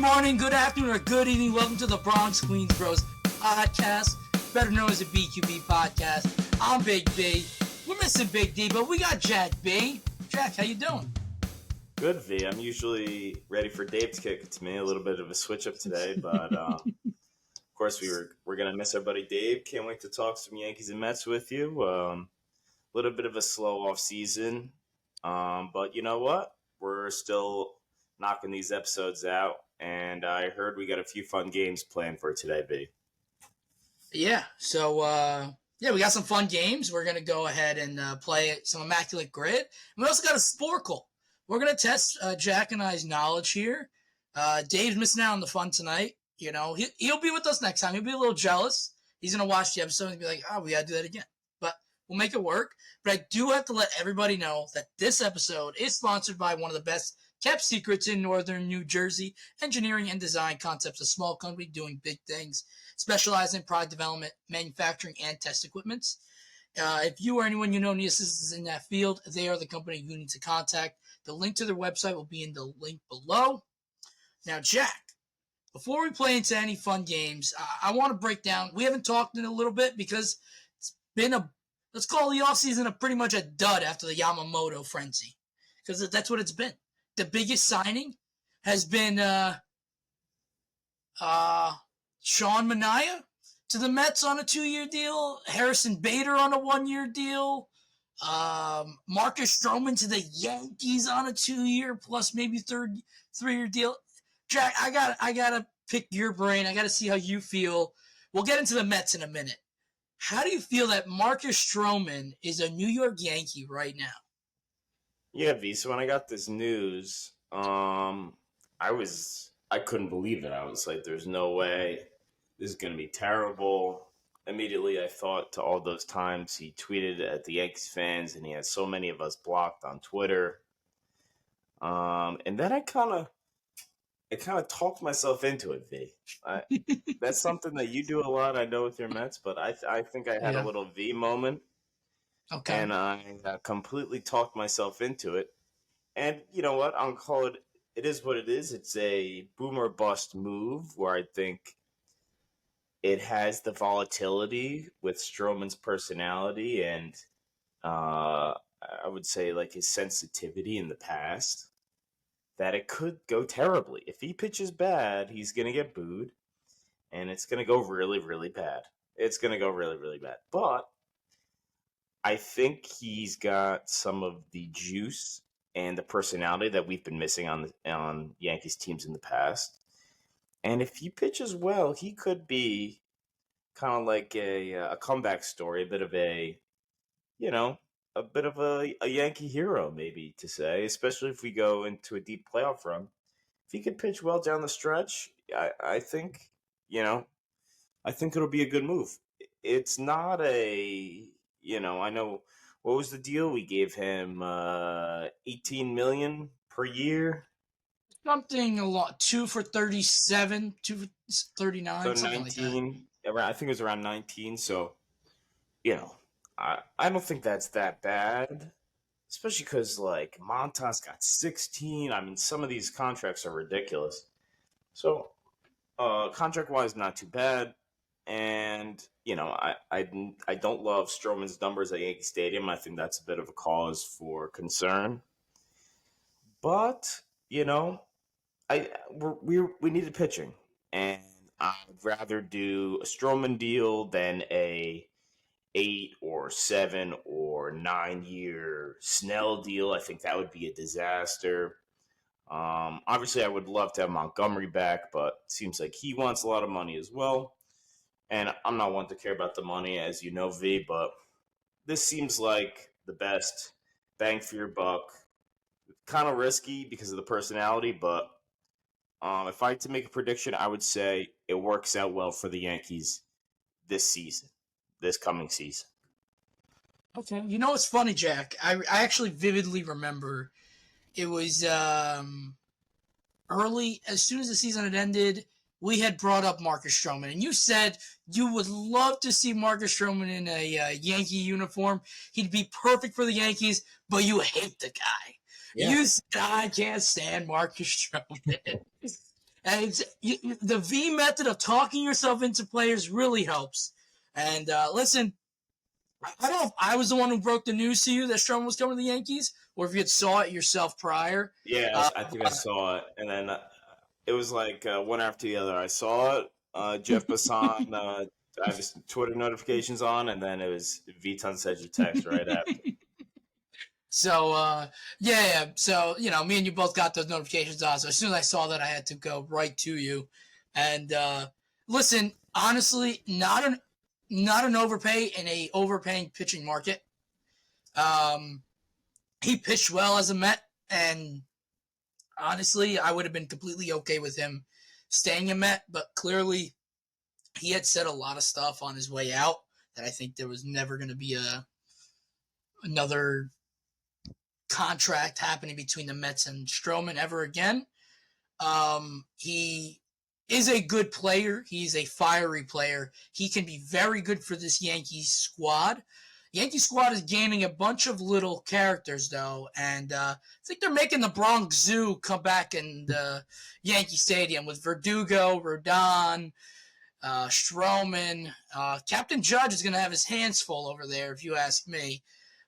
morning, good afternoon, or good evening. Welcome to the Bronx Queens Bros podcast, better known as the BQB podcast. I'm Big B. We're missing Big D, but we got Jack B. Jack, how you doing? Good, V. I'm usually ready for Dave to kick it to me. A little bit of a switch up today, but of course we're gonna miss our buddy Dave. Can't wait to talk some Yankees and Mets with you. A little bit of a slow off season, but you know what? We're still knocking these episodes out, and I heard we got a few fun games planned for today, B. Yeah, so we got some fun games. We're gonna go ahead and play some Immaculate Grid. And we also got a Sporkle. We're gonna test Jack and I's knowledge here. Dave's missing out on the fun tonight. You know, he'll be with us next time. He'll be a little jealous. He's gonna watch the episode and be like, "Oh, we gotta do that again." But we'll make it work. But I do have to let everybody know that this episode is sponsored by one of the best kept secrets in northern New Jersey, Engineering and Design Concepts, a small company doing big things, specializing in product development, manufacturing, and test equipments. If you or anyone you know need assistance in that field, they are the company you need to contact. The link to their website will be in the link below. Now, Jack, before we play into any fun games, I want to break down. We haven't talked in a little bit because it's been let's call the offseason pretty much a dud after the Yamamoto frenzy, because that's what it's been. The biggest signing has been Sean Manaea to the Mets on a 2-year deal, Harrison Bader on a 1-year deal, Marcus Stroman to the Yankees on a 2-year plus maybe 3-year deal. Jack, I gotta pick your brain. I gotta see how you feel. We'll get into the Mets in a minute. How do you feel that Marcus Stroman is a New York Yankee right now? Yeah, V. So when I got this news, I couldn't believe it. I was like, "There's no way this is gonna be terrible." Immediately, I thought to all those times he tweeted at the Yankees fans, and he had so many of us blocked on Twitter. And then I kind of talked myself into it, V. That's something that you do a lot, I know, with your Mets, but I think I had a little V moment. Okay. And I completely talked myself into it. And you know what? I'll call it, it is what it is. It's a boom or bust move where I think it has the volatility with Stroman's personality and I would say like his sensitivity in the past that it could go terribly. If he pitches bad, he's going to get booed and it's going to go really, really bad. It's going to go really, really bad. But I think he's got some of the juice and the personality that we've been missing on Yankees teams in the past. And if he pitches well, he could be kind of like a comeback story, a bit of a Yankee hero, maybe to say, especially if we go into a deep playoff run. If he could pitch well down the stretch, I think it'll be a good move. It's not I know, what was the deal? We gave him $18 million per year. Something a lot. 2 for 37, 2 for 39, so something 19, like that. I think it was around 19. So, I don't think that's that bad, especially because like Montas got 16. I mean, some of these contracts are ridiculous. So, contract wise, not too bad. And I don't love Stroman's numbers at Yankee Stadium. I think that's a bit of a cause for concern. But we needed pitching, and I'd rather do a Stroman deal than a 8 or 7 or 9-year Snell deal. I think that would be a disaster. Obviously, I would love to have Montgomery back, but it seems like he wants a lot of money as well. And I'm not one to care about the money, as you know, V, but this seems like the best bang for your buck. Kind of risky because of the personality, but if I had to make a prediction, I would say it works out well for the Yankees this coming season. Okay. You know what's funny, Jack? I actually vividly remember it was early, as soon as the season had ended, we had brought up Marcus Stroman, and you said you would love to see Marcus Stroman in a Yankee uniform. He'd be perfect for the Yankees, but you hate the guy. Yeah. You said, I can't stand Marcus Stroman. And the V method of talking yourself into players really helps. And listen, I don't know if I was the one who broke the news to you that Stroman was coming to the Yankees, or if you had saw it yourself prior. Yeah, I think I saw it, and then it was like one after the other. I saw it. Jeff Bassan. I have his Twitter notifications on, and then it was Viton sent you text right after. So yeah. So me and you both got those notifications on. So as soon as I saw that, I had to go right to you. And listen, honestly, not an overpay in a overpaying pitching market. He pitched well as a Met, and honestly, I would have been completely okay with him staying a Met. But clearly, he had said a lot of stuff on his way out that I think there was never going to be another contract happening between the Mets and Stroman ever again. He is a good player. He's a fiery player. He can be very good for this Yankees squad. Yankee squad is gaining a bunch of little characters, though, and I think they're making the Bronx Zoo come back in the Yankee Stadium with Verdugo, Rodon, Stroman. Captain Judge is going to have his hands full over there, if you ask me.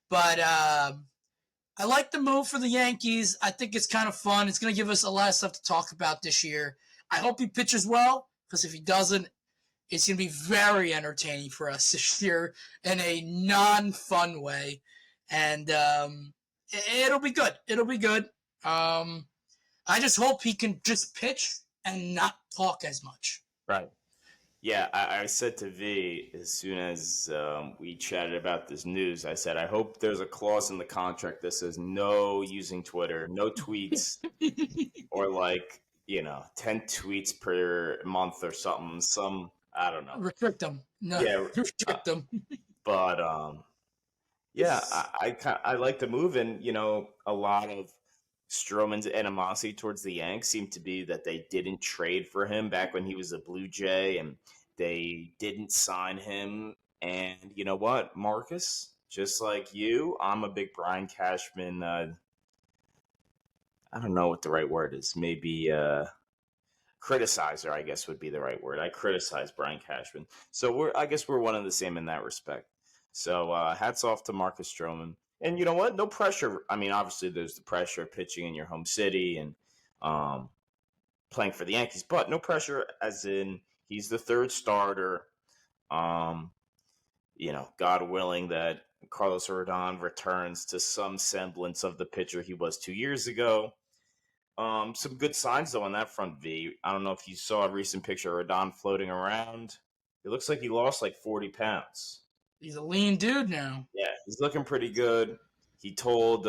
But I like the move for the Yankees. I think it's kind of fun. It's going to give us a lot of stuff to talk about this year. I hope he pitches well, because if he doesn't, it's going to be very entertaining for us this year in a non-fun way. And it'll be good. It'll be good. I just hope he can just pitch and not talk as much. Right. Yeah, I said to V as soon as we chatted about this news, I said, I hope there's a clause in the contract that says no using Twitter, no tweets, or 10 tweets per month or something. I don't know. Restrict them. No, Yeah, restrict them. But yeah, I like the move, and a lot of Stroman's animosity towards the Yanks seemed to be that they didn't trade for him back when he was a Blue Jay, and they didn't sign him. And you know what, Marcus? Just like you, I'm a big Brian Cashman. I don't know what the right word is. Maybe criticizer, I guess, would be the right word. I criticize Brian Cashman. So I guess we're one and the same in that respect. So hats off to Marcus Stroman. And you know what? No pressure. I mean, obviously there's the pressure of pitching in your home city and playing for the Yankees, but no pressure as in he's the third starter. God willing that Carlos Rodon returns to some semblance of the pitcher he was 2 years ago. Some good signs, though, on that front, V. I don't know if you saw a recent picture of Rodon floating around. It looks like he lost 40 pounds. He's a lean dude now. Yeah, he's looking pretty good. He told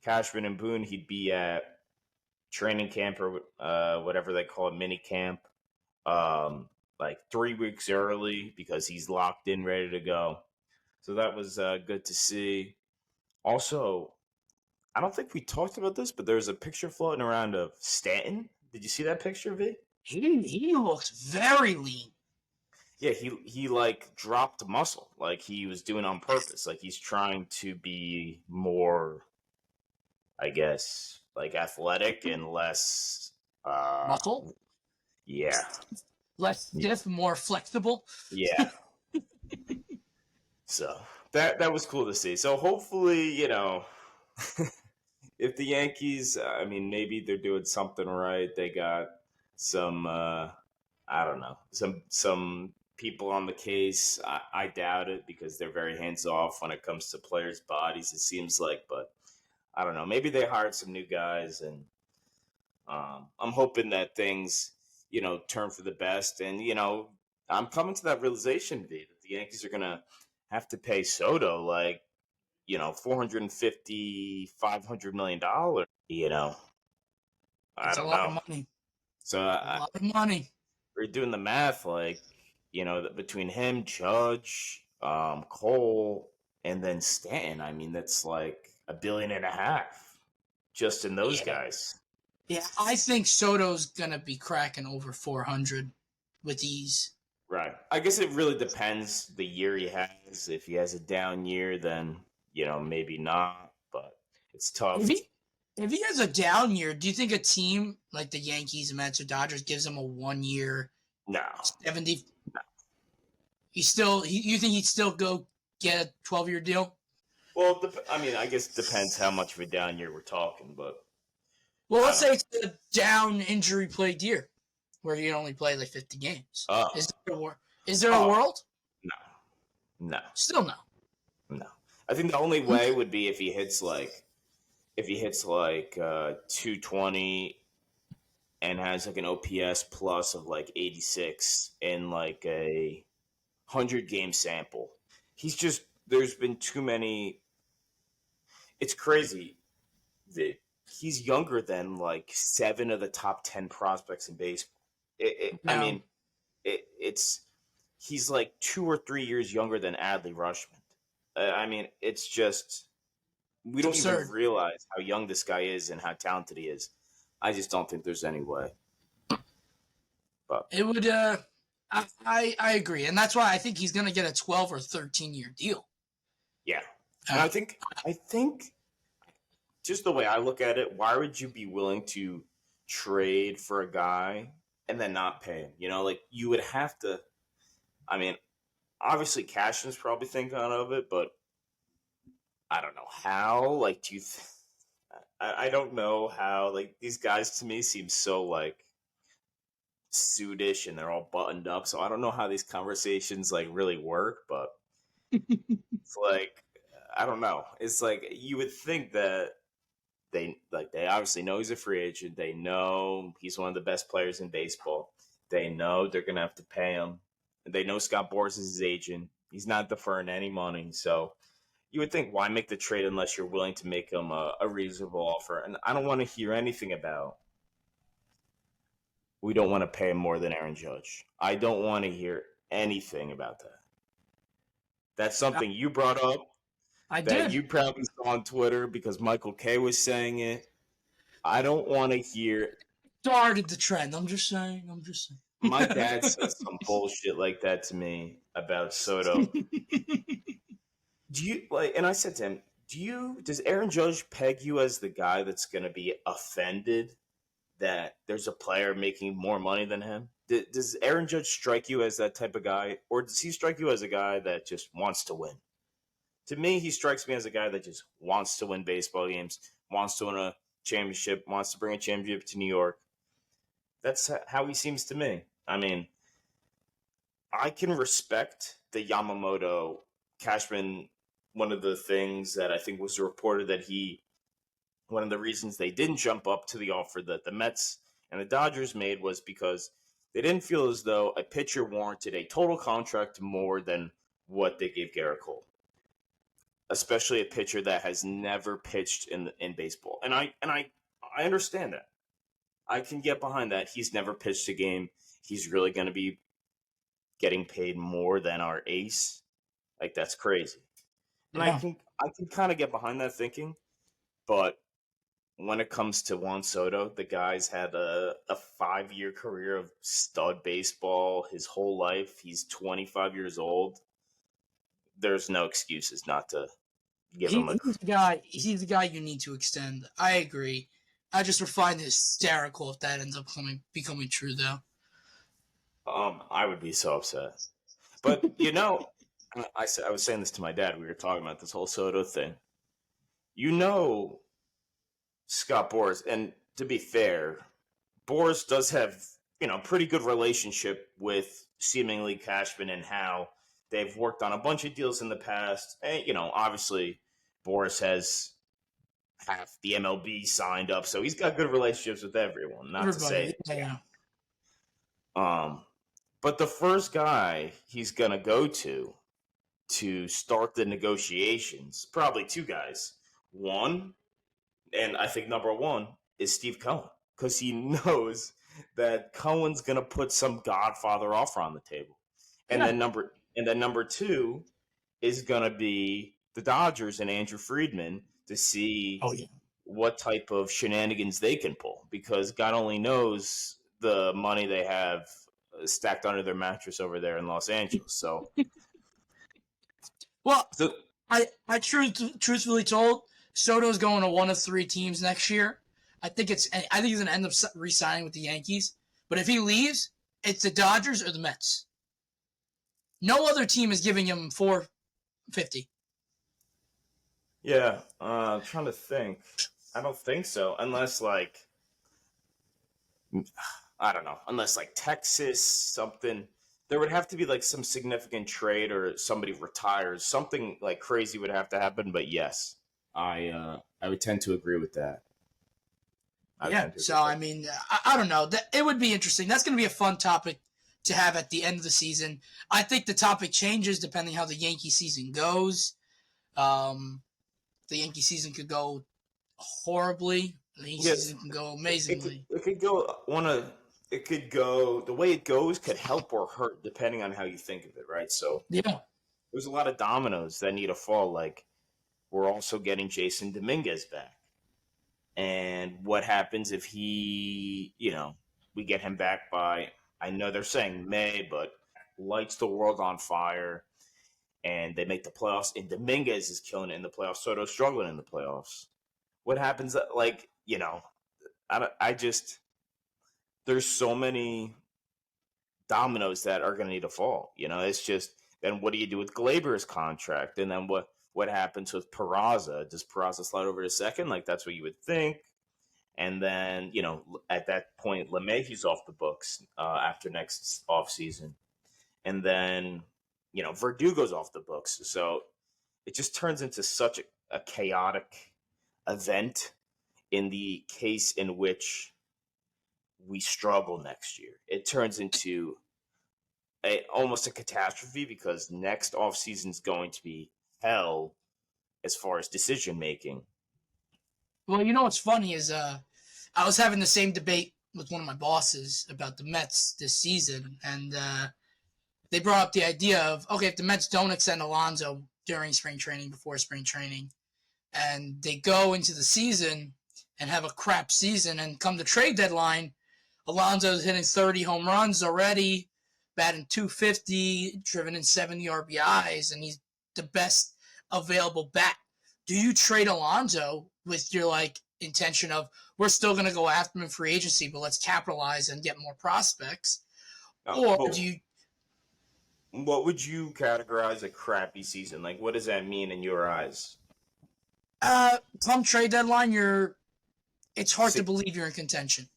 Cashman and Boone he'd be at training camp or whatever they call it, mini camp, 3 weeks early because he's locked in, ready to go. So that was good to see. Also, I don't think we talked about this, but there's a picture floating around of Stanton. Did you see that picture, V? He looks very lean. Yeah, he dropped muscle, like he was doing on purpose. Like he's trying to be more, I guess, athletic and less muscle. Yeah, less stiff, more flexible. Yeah. So that was cool to see. So hopefully, if the Yankees, maybe they're doing something right. They got some, I don't know, some people on the case. I doubt it because they're very hands off when it comes to players' bodies, it seems like. But I don't know. Maybe they hired some new guys, and I'm hoping that things, turn for the best. And, I'm coming to that realization, V, that the Yankees are going to have to pay Soto $450, $500 million. I That's don't a lot know. of money. So a lot of money. We're doing the math, between him, Judge, Cole, and then Stanton. That's $1.5 billion just in those guys. Yeah, I think Soto's gonna be cracking over 400 with ease. Right. I guess it really depends the year he has. If he has a down year, then maybe not. But it's tough. If he has a down year, do you think a team like the Yankees, Mets, or Dodgers gives him a 1 year No. 70? You think he'd still go get a 12-year deal? Well, I mean, I guess it depends how much of a down year we're talking, but Well, I let's don't. say it's a down injury plagued year where you only play like 50 games. Oh, Is there a world? no, no, Still no. no. I think the only way would be if he hits like 220 and has like an OPS plus of like 86 in like a 100-game sample. There's been too many. It's crazy that he's younger than like 7 of the top 10 prospects in baseball. I No. mean, it's he's like 2 or 3 years younger than Adley Rushman. I mean, it's just we don't absurd. even realize how young this guy is and how talented he is. I just don't think there's any way. But It would. I agree, and that's why I think he's going to get a 12 or 13-year deal. yeah, and I think just the way I look at it, why would you be willing to trade for a guy and then not pay him? You know, like you would have to. I mean, obviously Cashman's probably thinking of it, but I don't know how. Like, do you? I don't know how. Like these guys to me seem so like suitish and they're all buttoned up. So I don't know how these conversations like really work, but it's like I don't know. It's like you would think that they obviously know he's a free agent. They know he's one of the best players in baseball. They know they're gonna have to pay him. They know Scott Boras is his agent. He's not deferring any money, so you would think why make the trade unless you're willing to make him a reasonable offer. And I don't want to hear anything about we don't want to pay him more than Aaron Judge. I don't want to hear anything about that. That's something you brought up. I That did. you probably saw on Twitter because Michael K was saying it. I don't want to hear. Started the trend. I'm just saying. My dad said some bullshit like that to me about Soto. Do you like? And I said to him, Does Aaron Judge peg you as the guy that's going to be offended that there's a player making more money than him? Does Aaron Judge strike you as that type of guy, or does he strike you as a guy that just wants to win? To me, he strikes me as a guy that just wants to win baseball games, wants to win a championship, wants to bring a championship to New York. That's how he seems to me. I mean, I can respect the Yamamoto Cashman. One of the things that I think was reported that one of the reasons they didn't jump up to the offer that the Mets and the Dodgers made was because they didn't feel as though a pitcher warranted a total contract more than what they gave Garrett Cole, especially a pitcher that has never pitched in baseball. And I understand that. I can get behind that. He's never pitched a game. He's really going to be getting paid more than our ace. Like that's crazy. And Yeah. I can kind of get behind that thinking, but when it comes to Juan Soto, the guy's had a 5-year career of stud baseball his whole life. He's 25 years old. There's no excuses not to give him a. He's the guy you need to extend. I agree. I just would find it hysterical if that ends up becoming true, though. I would be so upset. But you know, I was saying this to my dad. We were talking about this whole Soto thing. You know, Scott Boras, and to be fair, Boras does have pretty good relationship with seemingly Cashman and how they've worked on a bunch of deals in the past. And obviously, Boras has half the MLB signed up, so he's got good relationships with everyone. Not to say, yeah. But the first guy he's gonna go to start the negotiations, probably two guys. One, and I think number one is Steve Cohen, because he knows that Cohen's gonna put some Godfather offer on the table, and then number two is gonna be the Dodgers and Andrew Friedman to see what type of shenanigans they can pull, because God only knows the money they have stacked under their mattress over there in Los Angeles. So, well, I truthfully told, Soto's going to one of 3 teams next year. I think he's going to end up re-signing with the Yankees. But if he leaves, it's the Dodgers or the Mets. No other team is giving him $450. Yeah, I'm trying to think. I don't think so, unless like I don't know, unless like Texas something. There would have to be like some significant trade or somebody retires. Something like crazy would have to happen. But yes, I would tend to agree with that. Yeah. So I mean, I don't know. It would be interesting. That's going to be a fun topic to have at the end of the season. I think the topic changes depending how the Yankee season goes. The Yankee season could go horribly. The Yankee season can go amazingly. It could go It could go the way it goes could help or hurt depending on how you think of it, right? So Yeah. there's a lot of dominoes that need to fall. Like we're also getting Jason Dominguez back. And what happens if we get him back by, I know they're saying May, but lights the world on fire and they make the playoffs and Dominguez is killing it in the playoffs. Soto's struggling in the playoffs. What happens? There's so many dominoes that are going to need to fall. It's just, then what do you do with Glaber's contract? And then what happens with Peraza? Does Peraza slide over to second? Like, that's what you would think. And then, at that point, LeMahieu's off the books after next offseason. And then, Verdugo's off the books. So it just turns into such a chaotic event in the case in which we struggle next year. It turns into almost a catastrophe because next offseason is going to be hell as far as decision making. Well, what's funny is I was having the same debate with one of my bosses about the Mets this season, and they brought up the idea of, okay, if the Mets don't extend Alonso during spring training, before spring training, and they go into the season and have a crap season, and come the trade deadline, Alonso's hitting 30 home runs already, batting .250, driven in 70 RBIs, and he's the best available bat. Do you trade Alonso with your intention of, we're still going to go after him in free agency, but let's capitalize and get more prospects? Or do you... What would you categorize a crappy season? Like, what does that mean in your eyes? Come trade deadline, it's hard to believe you're in contention.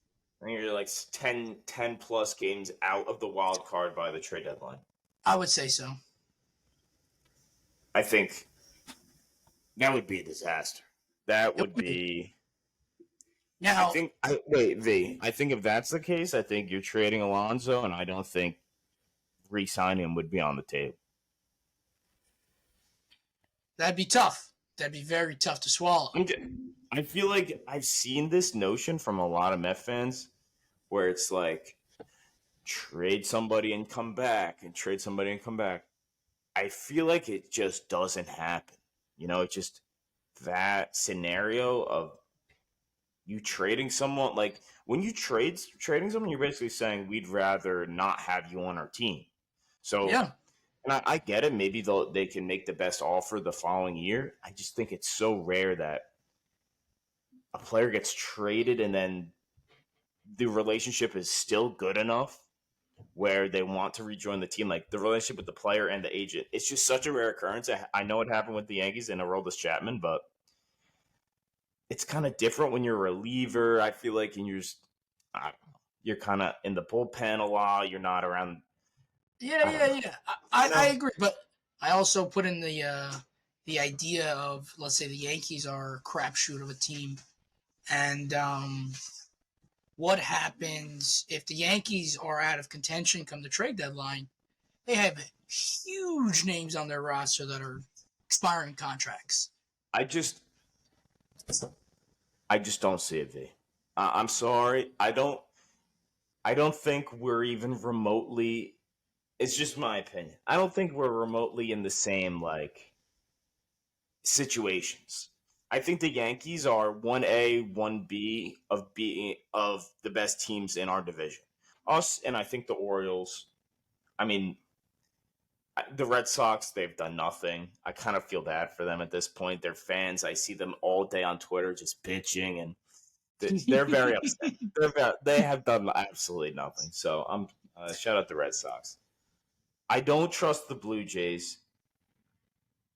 I think you're like 10 plus games out of the wild card by the trade deadline. I would say so. I think that would be a disaster. That would be... Now, I think if that's the case, I think you're trading Alonso, and I don't think re-signing him would be on the table. That'd be tough. That'd be very tough to swallow. I feel like I've seen this notion from a lot of Met fans where it's like, trade somebody and come back, and trade somebody and come back. I feel like it just doesn't happen. It's just that scenario of you trading someone. Like, when you trading someone, you're basically saying, we'd rather not have you on our team. So, yeah. And I get it. Maybe they can make the best offer the following year. I just think it's so rare that a player gets traded and then the relationship is still good enough where they want to rejoin the team. Like, the relationship with the player and the agent, it's just such a rare occurrence. I know it happened with the Yankees and Aroldis Chapman, but it's kind of different when you're a reliever. I feel like you're kind of in the bullpen a lot. You're not around. Yeah. I agree, but I also put in the idea of, let's say the Yankees are a crapshoot of a team, and what happens if the Yankees are out of contention come the trade deadline? They have huge names on their roster that are expiring contracts. I just don't see it, V. I'm sorry. I don't think we're even remotely. It's just my opinion. I don't think we're remotely in the same situations. I think the Yankees are 1A, 1B of the best teams in our division. Us, and I think the Orioles. I mean, The Red Sox, they've done nothing. I kind of feel bad for them at this point. Their fans, I see them all day on Twitter just bitching, and they're very upset. They have done absolutely nothing. So I'm shout out the Red Sox. I don't trust the Blue Jays.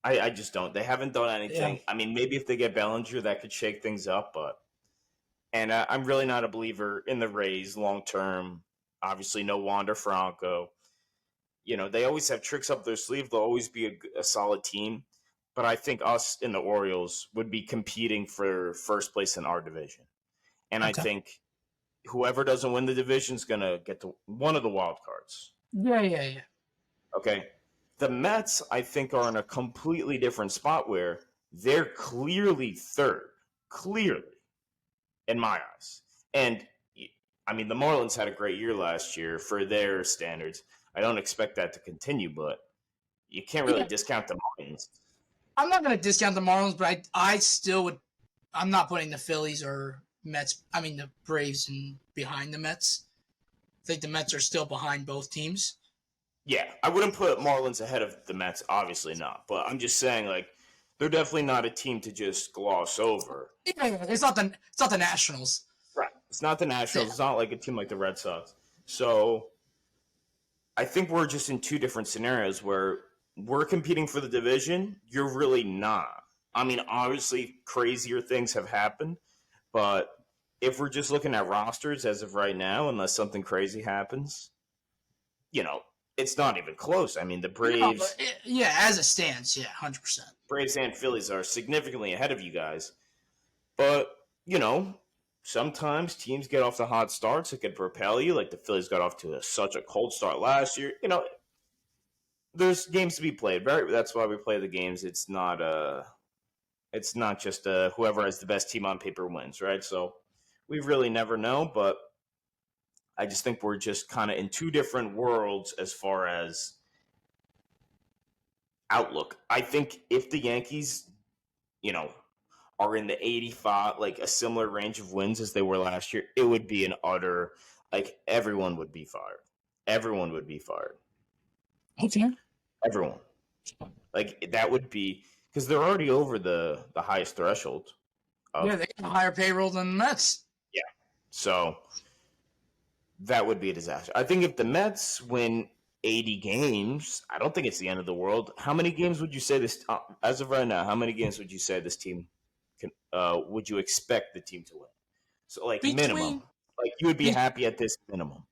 I just don't. They haven't done anything. Yeah. I mean, maybe if they get Bellinger, that could shake things up. And I'm really not a believer in the Rays long term. Obviously, no Wander Franco. They always have tricks up their sleeve. They'll always be a solid team. But I think us in the Orioles would be competing for first place in our division. And I Okay. think whoever doesn't win the division is going to get to one of the wild cards. Yeah. Okay. The Mets, I think, are in a completely different spot where they're clearly third. Clearly, in my eyes. And, I mean, the Marlins had a great year last year for their standards. I don't expect that to continue, but you can't really discount the Marlins. I'm not going to discount the Marlins, but I still would. I'm not putting the Phillies or Mets. I mean the Braves behind the Mets. I think the Mets are still behind both teams. Yeah, I wouldn't put Marlins ahead of the Mets, obviously not. But I'm just saying, like, they're definitely not a team to just gloss over. Yeah, it's not the Nationals. Right. It's not the Nationals. Yeah. It's not like a team like the Red Sox. So I think we're just in two different scenarios where we're competing for the division. You're really not. I mean, obviously, crazier things have happened, but if we're just looking at rosters as of right now, unless something crazy happens, it's not even close. I mean, the Braves... as it stands, 100%. Braves and Phillies are significantly ahead of you guys. But, sometimes teams get off the hot starts. It could propel you. Like the Phillies got off to such a cold start last year. There's games to be played. Right? That's why we play the games. It's not just whoever has the best team on paper wins, right? So we really never know. But I just think we're just kind of in two different worlds as far as outlook. I think if the Yankees, are in the 85, like a similar range of wins as they were last year, it would be an utter, like, everyone would be fired. Everyone would be fired. Okay. Everyone. Like, that would be, because they're already over the highest threshold. They have a higher payroll than the Mets. Yeah. So, that would be a disaster. I think if the Mets win 80 games, I don't think it's the end of the world. How many games would you say this, as of right now, how many games would you say this team would you expect the team to win? So, like, minimum. Like, you would be happy at this minimum.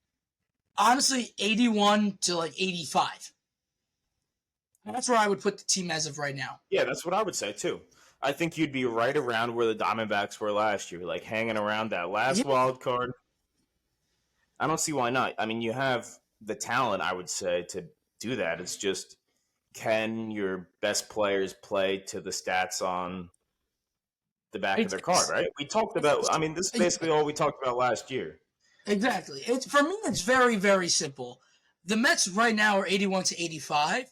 Honestly, 81 to, 85. That's where I would put the team as of right now. Yeah, that's what I would say, too. I think you'd be right around where the Diamondbacks were last year, like, hanging around that last wild card. I don't see why not. I mean, you have the talent, I would say, to do that. It's just, can your best players play to the stats on the back of their card, right? We talked about, I mean, this is basically all we talked about last year. Exactly. For me, it's very, very simple. The Mets right now are 81 to 85.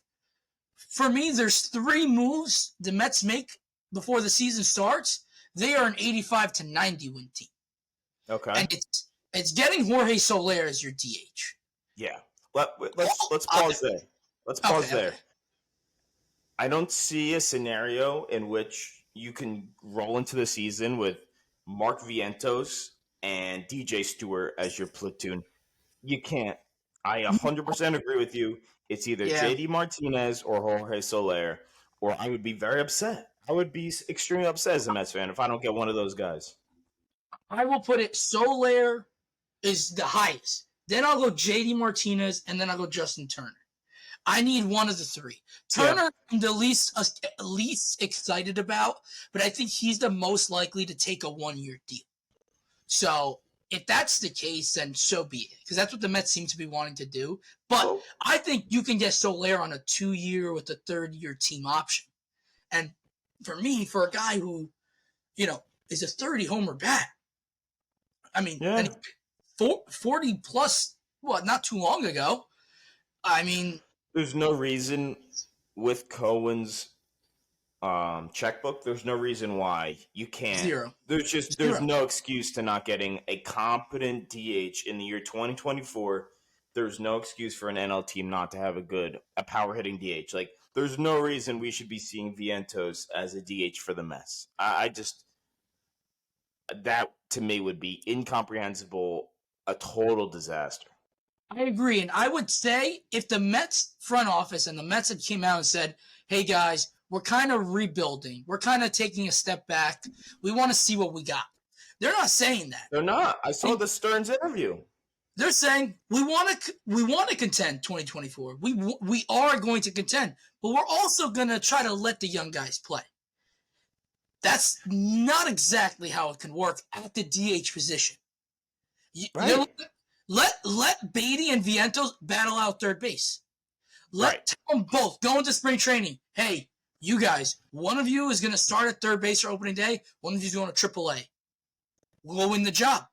For me, there's 3 moves the Mets make before the season starts. They are an 85 to 90 win team. Okay. And it's getting Jorge Soler as your DH. Yeah. Let's pause there. Let's pause there. Okay. I don't see a scenario in which you can roll into the season with Mark Vientos and DJ Stewart as your platoon. You can't. I 100% agree with you. It's either JD Martinez or Jorge Soler, or I would be very upset. I would be extremely upset as a Mets fan if I don't get one of those guys. I will put it, Soler is the highest. Then I'll go JD Martinez, and then I'll go Justin Turner. I need one of the 3. Turner, I'm the least excited about, but I think he's the most likely to take a 1-year deal. So if that's the case, then so be it, because that's what the Mets seem to be wanting to do. But I think you can get Soler on a 2-year with a 3rd-year team option. And for me, for a guy who, is a 30-homer bat, I mean, 40 plus, not too long ago. I mean, there's no reason with Cohen's checkbook. There's no reason why you can't. Zero. There's no excuse to not getting a competent DH in the year 2024 there's no excuse for an NL team not to have a power hitting DH. Like, there's no reason we should be seeing Vientos as a DH for the Mets. I just, that to me would be incomprehensible, a total disaster. I agree. And I would say if the Mets front office and the Mets had came out and said, hey, guys, we're kind of rebuilding. We're kind of taking a step back. We want to see what we got. They're not saying that. They're not. I saw the Stearns interview. They're saying we want to contend 2024. We are going to contend, but we're also going to try to let the young guys play. That's not exactly how it can work at the DH position. Right. Let Beatty and Vientos battle out third base. Let them both go into spring training. Hey, you guys, one of you is going to start at third base for opening day. One of you is going to AAA. Go win the job.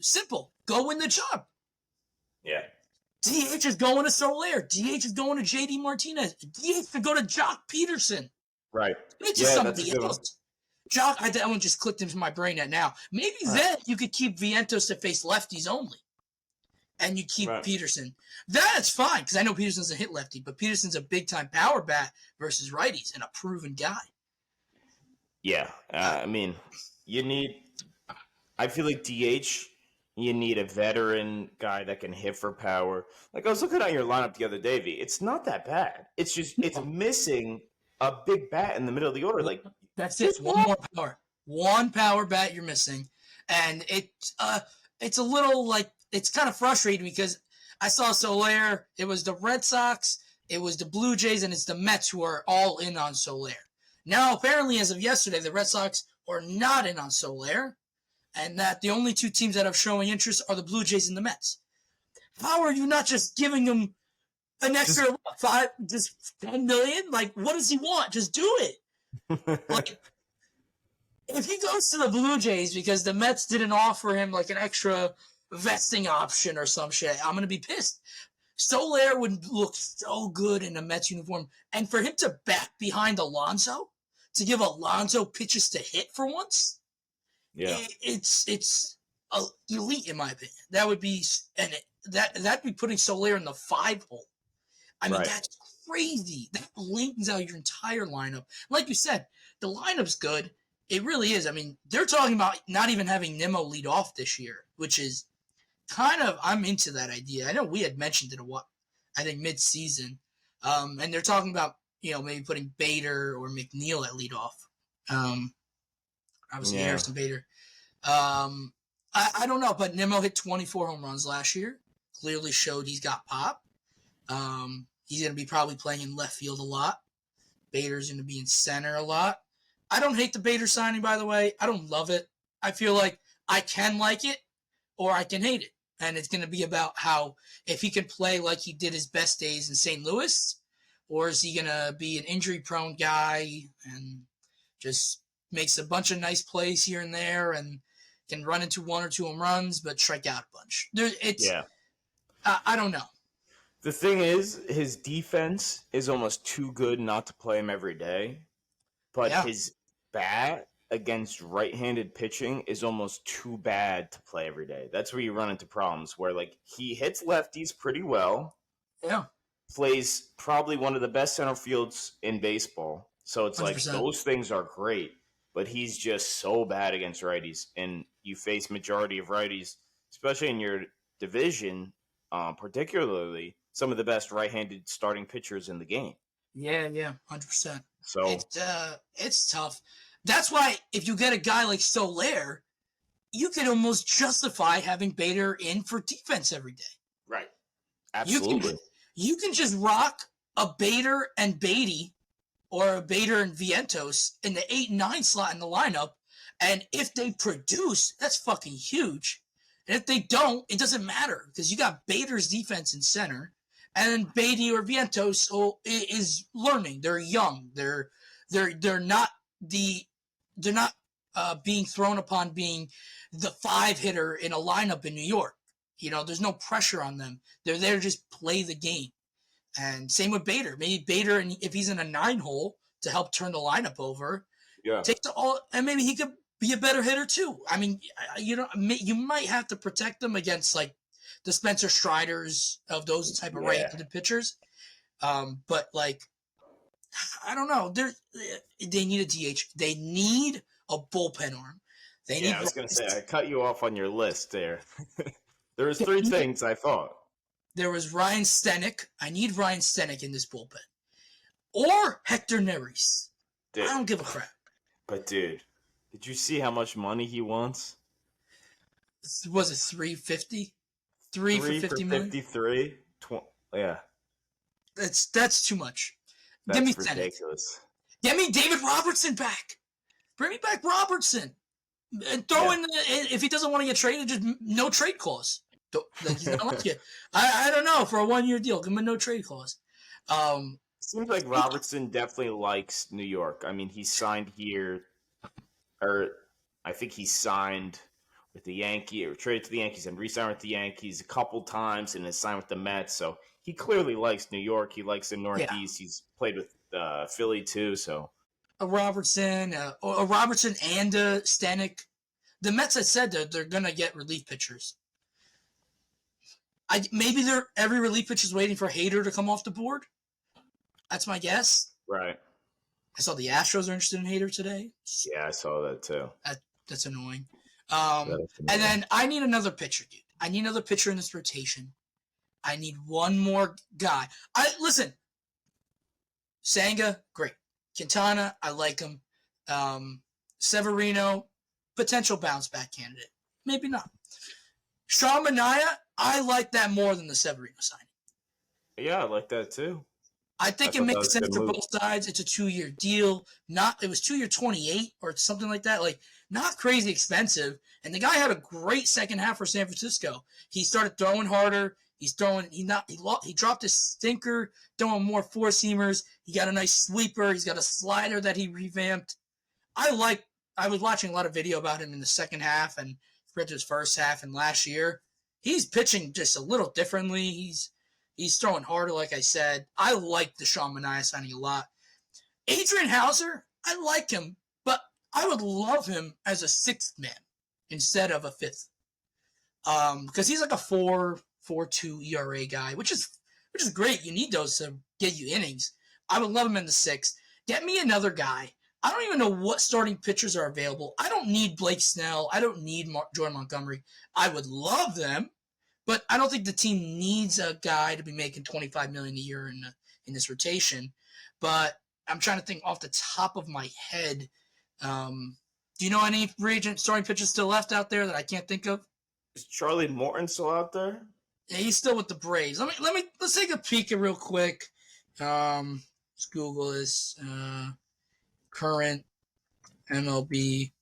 Simple. Go win the job. Yeah. DH is going to Soler. DH is going to JD Martinez. DH could go to Jock Peterson. Right. It's just something else. Jock, that one just clicked into my brain now. Maybe then you could keep Vientos to face lefties only. And you keep Peterson. That's fine, because I know Peterson's a hit lefty, but Peterson's a big-time power bat versus righties and a proven guy. Yeah. I mean, I feel like DH, you need a veteran guy that can hit for power. Like, I was looking at your lineup the other day, V. It's not that bad. It's just, it's missing a big bat in the middle of the order. Like, that's it. One more power. One power bat you're missing. And it's a little like, it's kind of frustrating because I saw Soler. It was the Red Sox, it was the Blue Jays, and it's the Mets who are all in on Soler. Now, apparently, as of yesterday, the Red Sox are not in on Soler, and that the only two teams that are showing interest are the Blue Jays and the Mets. How are you not just giving him an extra just $10 million? Like, what does he want? Just do it. Like, if he goes to the Blue Jays because the Mets didn't offer him like an extra vesting option or some shit, I'm going to be pissed. Soler would look so good in a Mets uniform. And for him to back behind Alonso, to give Alonso pitches to hit for once, it's elite in my opinion. That would be, and that'd be putting Soler in the 5 hole. I mean, that's crazy. That lengthens out your entire lineup. Like you said, the lineup's good. It really is. I mean, they're talking about not even having Nimmo lead off this year, which is kind of, I'm into that idea. I know we had mentioned it I think mid-season. And they're talking about, maybe putting Bader or McNeil at leadoff. Obviously Harrison Bader. I don't know, but Nimmo hit 24 home runs last year. Clearly showed he's got pop. He's going to be probably playing in left field a lot. Bader's going to be in center a lot. I don't hate the Bader signing, by the way. I don't love it. I feel like I can like it or I can hate it. And it's going to be about how, if he can play like he did his best days in St. Louis, or is he going to be an injury-prone guy and just makes a bunch of nice plays here and there and can run into 1 or 2 home runs but strike out a bunch. I don't know. The thing is, his defense is almost too good not to play him every day. But his bat against right-handed pitching is almost too bad to play every day. That's where you run into problems where, like, he hits lefties pretty well. Yeah. Plays probably one of the best center fields in baseball. So it's 100%. Like those things are great, but he's just so bad against righties. And you face majority of righties, especially in your division, particularly some of the best right-handed starting pitchers in the game. Yeah, 100%. So it's tough. That's why if you get a guy like Soler, you can almost justify having Bader in for defense every day. Right. Absolutely. You can just rock a Bader and Beatty or a Bader and Vientos in the 8 and 9 slot in the lineup, and if they produce, that's fucking huge. And if they don't, it doesn't matter because you got Bader's defense in center, and Beatty or Vientos is learning. They're young. They're not being thrown upon being the 5 hitter in a lineup in New York. There's no pressure on them. They're there to just play the game. And same with Bader. Maybe Bader, and if he's in a 9 hole to help turn the lineup over, and maybe he could be a better hitter too. I mean, you might have to protect them against like the Spencer Striders of those type of right-handed pitchers. But like, I don't know. They need a DH. They need a bullpen arm. They need. I was going to say, I cut you off on your list there. There was three things I thought. There was Ryan Stenek. I need Ryan Stenek in this bullpen. Or Hector Neris. I don't give a crap. But, dude, did you see how much money he wants? Was it $350? Three for $50 million? 53? Yeah. That's too much. That's Give me ridiculous. Get me David Robertson back. Bring me back Robertson. And throw in, if he doesn't want to get traded, just no trade clause. I don't know, for a 1-year deal, give him a no trade clause. Seems like Robertson definitely likes New York. I mean, he signed here, or I think he signed with the Yankees, or traded to the Yankees and re-signed with the Yankees a couple times and has signed with the Mets. So he clearly likes New York. He likes the Northeast. Yeah. He's played with Philly too. So a Robertson and Stanek. The Mets, I said they're gonna get relief pitchers. Maybe every relief pitcher is waiting for Hader to come off the board. That's my guess. Right. I saw the Astros are interested in Hader today. Yeah, I saw that too. That's annoying. And then I need another pitcher, dude. I need another pitcher in this rotation. I need one more guy. Listen. Senga, great. Quintana, I like him. Severino, potential bounce back candidate. Maybe not. Sean Manaea, I like that more than the Severino signing. Yeah, I like that too. I think it makes sense for both sides. It's a 2-year deal. It was 2-year 28 or something like that. Like, not crazy expensive. And the guy had a great second half for San Francisco. He started throwing harder. He dropped his stinker, throwing more four-seamers. He got a nice sweeper. He's got a slider that he revamped. I was watching a lot of video about him in the second half and compared to his first half and last year. He's pitching just a little differently. He's throwing harder, like I said. I like the Sean Manaea signing a lot. Adrian Hauser, I like him, but I would love him as a sixth man instead of a fifth. Because he's like a 4.42 ERA guy, which is great. You need those to get you innings. I would love him in the sixth. Get me another guy. I don't even know what starting pitchers are available. I don't need Blake Snell. I don't need Jordan Montgomery. I would love them. But I don't think the team needs a guy to be making $25 million a year in this rotation. But I'm trying to think off the top of my head. Do you know any free agent starting pitchers still left out there that I can't think of? Is Charlie Morton still out there? Yeah, he's still with the Braves. Let's take a peek real quick. Let's Google this. Current MLB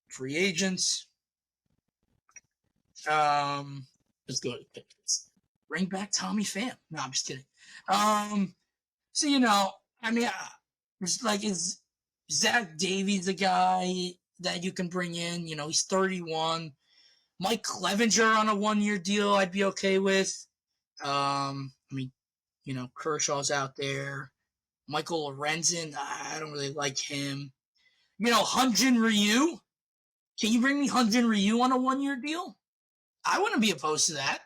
free agents. Let's go to the pictures. Bring back Tommy Pham. No, I'm just kidding. So is Zach Davies a guy that you can bring in? He's 31. Mike Clevenger on a 1-year deal, I'd be okay with. Kershaw's out there. Michael Lorenzen, I don't really like him. Hyun-Jin Ryu. Can you bring me Hyun-Jin Ryu on a 1-year deal? I wouldn't be opposed to that.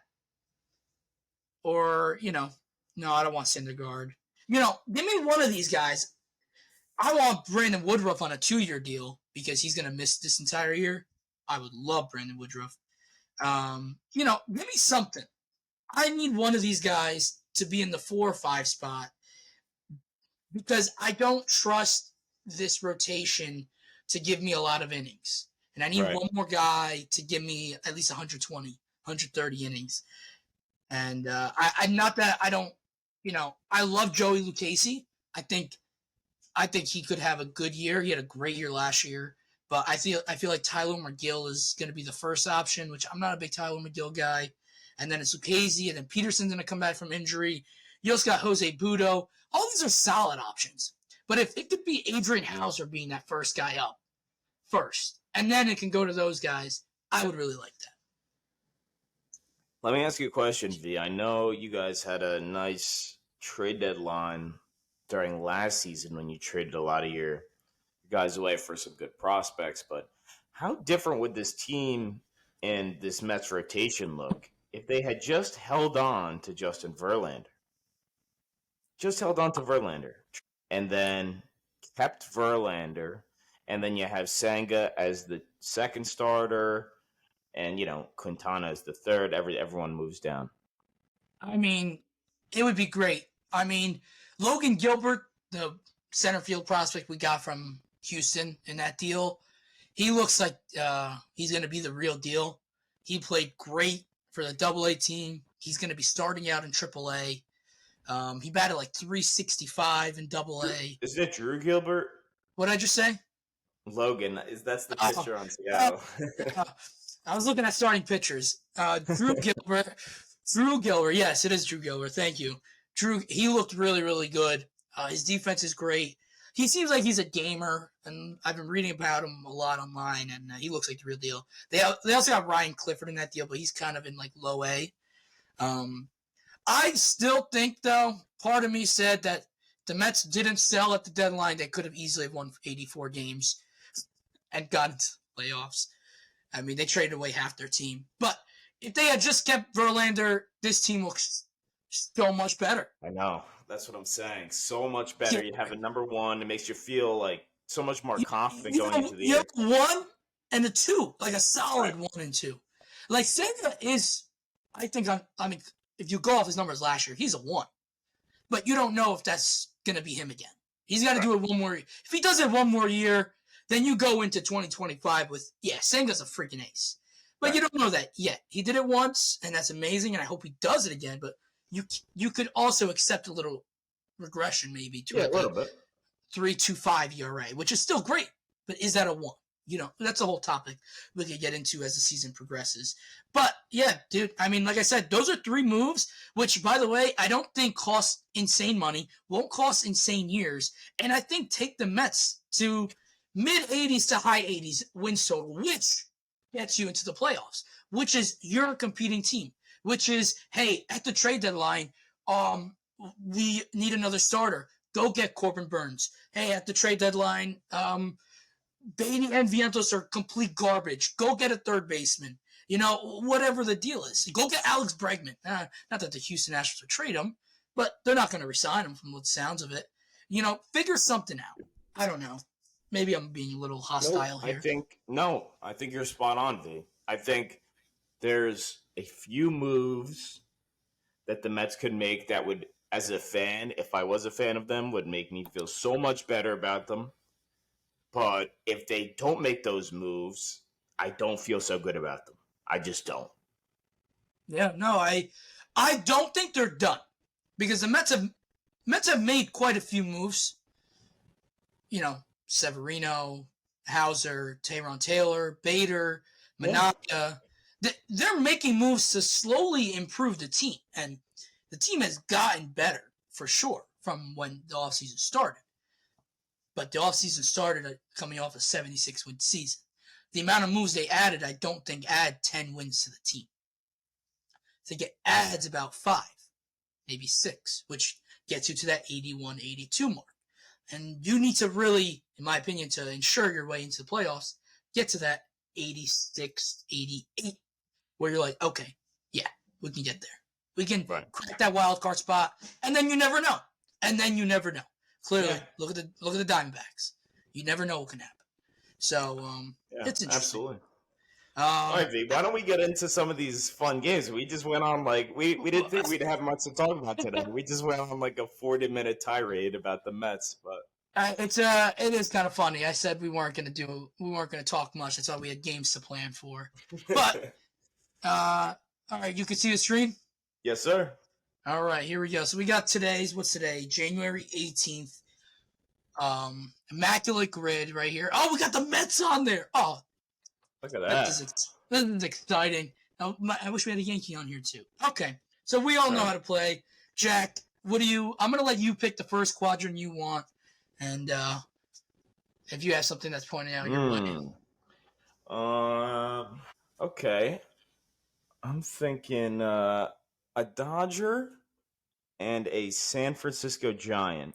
Or, no, I don't want Syndergaard. Give me one of these guys. I want Brandon Woodruff on a 2-year deal because he's going to miss this entire year. I would love Brandon Woodruff. Give me something. I need one of these guys to be in the 4 or 5 spot because I don't trust this rotation to give me a lot of innings. And I need one more guy to give me at least 120, 130 innings. And I'm not that I don't, I love Joey Lucchesi. I think he could have a good year. He had a great year last year. But I feel like Tyler McGill is going to be the first option, which I'm not a big Tyler McGill guy. And then it's Lucchesi, and then Peterson's going to come back from injury. You also got Jose Budo. All these are solid options. But if it could be Adrian Hauser being that first guy up first, and then it can go to those guys, I would really like that. Let me ask you a question, V. I know you guys had a nice trade deadline during last season when you traded a lot of your guys away for some good prospects, but how different would this team and this Mets rotation look if they had just held on to Justin Verlander, and then kept Verlander, and then you have Senga as the second starter, and Quintana as the third. Everyone moves down. I mean, it would be great. I mean, Logan Gilbert, the center field prospect we got from Houston in that deal, he looks like he's going to be the real deal. He played great for the Double-A team. He's going to be starting out in Triple-A. He batted like 365 in Double-A. Isn't it Drew Gilbert? What did I just say? Logan. That's the pitcher on Seattle. I was looking at starting pitchers. Drew Gilbert. Drew Gilbert. Yes, it is Drew Gilbert. Thank you. Drew, he looked really, really good. His defense is great. He seems like he's a gamer, and I've been reading about him a lot online, and he looks like the real deal. They also got Ryan Clifford in that deal, but he's kind of in like low A. I still think, though, part of me said that the Mets didn't sell at the deadline. They could have easily won 84 games and gotten to the playoffs. I mean, they traded away half their team. But if they had just kept Verlander, this team looks so much better. I know. That's what I'm saying. So much better. Yeah. You have a number one. It makes you feel like so much more confident going into the year. You have 1 and a 2, like a solid 1 and 2. Like, Senga is, I mean, if you go off his numbers last year, he's a 1. But you don't know if that's going to be him again. He's got to do it one more year. If he does it one more year, then you go into 2025 with, Senga's a freaking ace. But you don't know that yet. He did it once, and that's amazing, and I hope he does it again. But you could also accept a little regression maybe to a little bit. 3.25 ERA, which is still great. But is that a 1? That's a whole topic we could get into as the season progresses. But, yeah, dude, I mean, like I said, those are 3 moves, which, by the way, I don't think cost insane money, won't cost insane years, and I think take the Mets to mid-80s to high 80s wins total, which gets you into the playoffs, which is you're a competing team, which is, hey, at the trade deadline, we need another starter. Go get Corbin Burns. Hey, at the trade deadline, Beatty and Vientos are complete garbage. Go get a third baseman. Whatever the deal is. Go get Alex Bregman. Not that the Houston Astros would trade him, but they're not going to resign him from the sounds of it. Figure something out. I don't know. Maybe I'm being a little hostile here. I think you're spot on, V. I think there's a few moves that the Mets could make that would, as a fan, if I was a fan of them, would make me feel so much better about them. But if they don't make those moves, I don't feel so good about them. I just don't. Yeah, no, I don't think they're done. Because the Mets have made quite a few moves. Severino, Hauser, Tayron Taylor, Bader, Manaka. They're making moves to slowly improve the team. And the team has gotten better, for sure, from when the offseason started. But the offseason started coming off a 76-win season. The amount of moves they added, I don't think add 10 wins to the team. I think it adds about 5, maybe 6, which gets you to that 81, 82 mark. And you need to really, in my opinion, to ensure your way into the playoffs, get to that 86, 88, where you're like, okay, yeah, we can get there. We can crack that wild card spot, and then you never know. Clearly, look at the Diamondbacks. You never know what can happen. So it's interesting. Absolutely. All right, V, why don't we get into some of these fun games? We just went on we didn't think we'd have much to talk about today. We just went on like a 40-minute tirade about the Mets, but it is kind of funny. I said we weren't going to talk much. I thought we had games to plan for. But all right, you can see the screen? Yes, sir. All right, here we go. So we got what's today? January 18th. Immaculate grid right here. Oh, we got the Mets on there. Oh, look at that. This is exciting. I wish we had a Yankee on here too. Okay, so we all know how to play. Jack, I'm going to let you pick the first quadrant you want, and if you have something that's pointing out your way. Okay. I'm thinking a Dodger and a San Francisco Giant.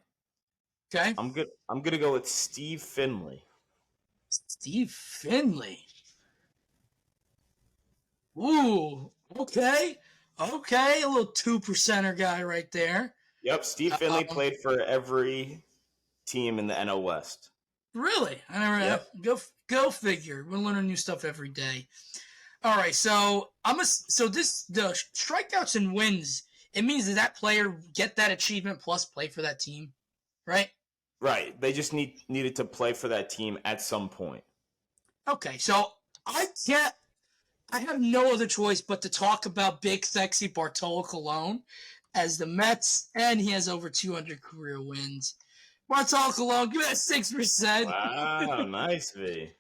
Okay. I'm gonna go with Steve Finley. Steve Finley. Ooh, Okay. Okay. A little 2%er guy right there. Yep, Steve Finley Um, played for every team in the NL West. really? I never Yep. go figure. We're learning new stuff every day. All right, so the strikeouts and wins. It means that player get that achievement plus play for that team, right? Right. They just needed to play for that team at some point. Okay, so I can't. I have no other choice but to talk about Big Sexy Bartolo Colon as the Mets, and he has over 200 career wins. Bartolo Colon, give me that 6%. Wow, nice V.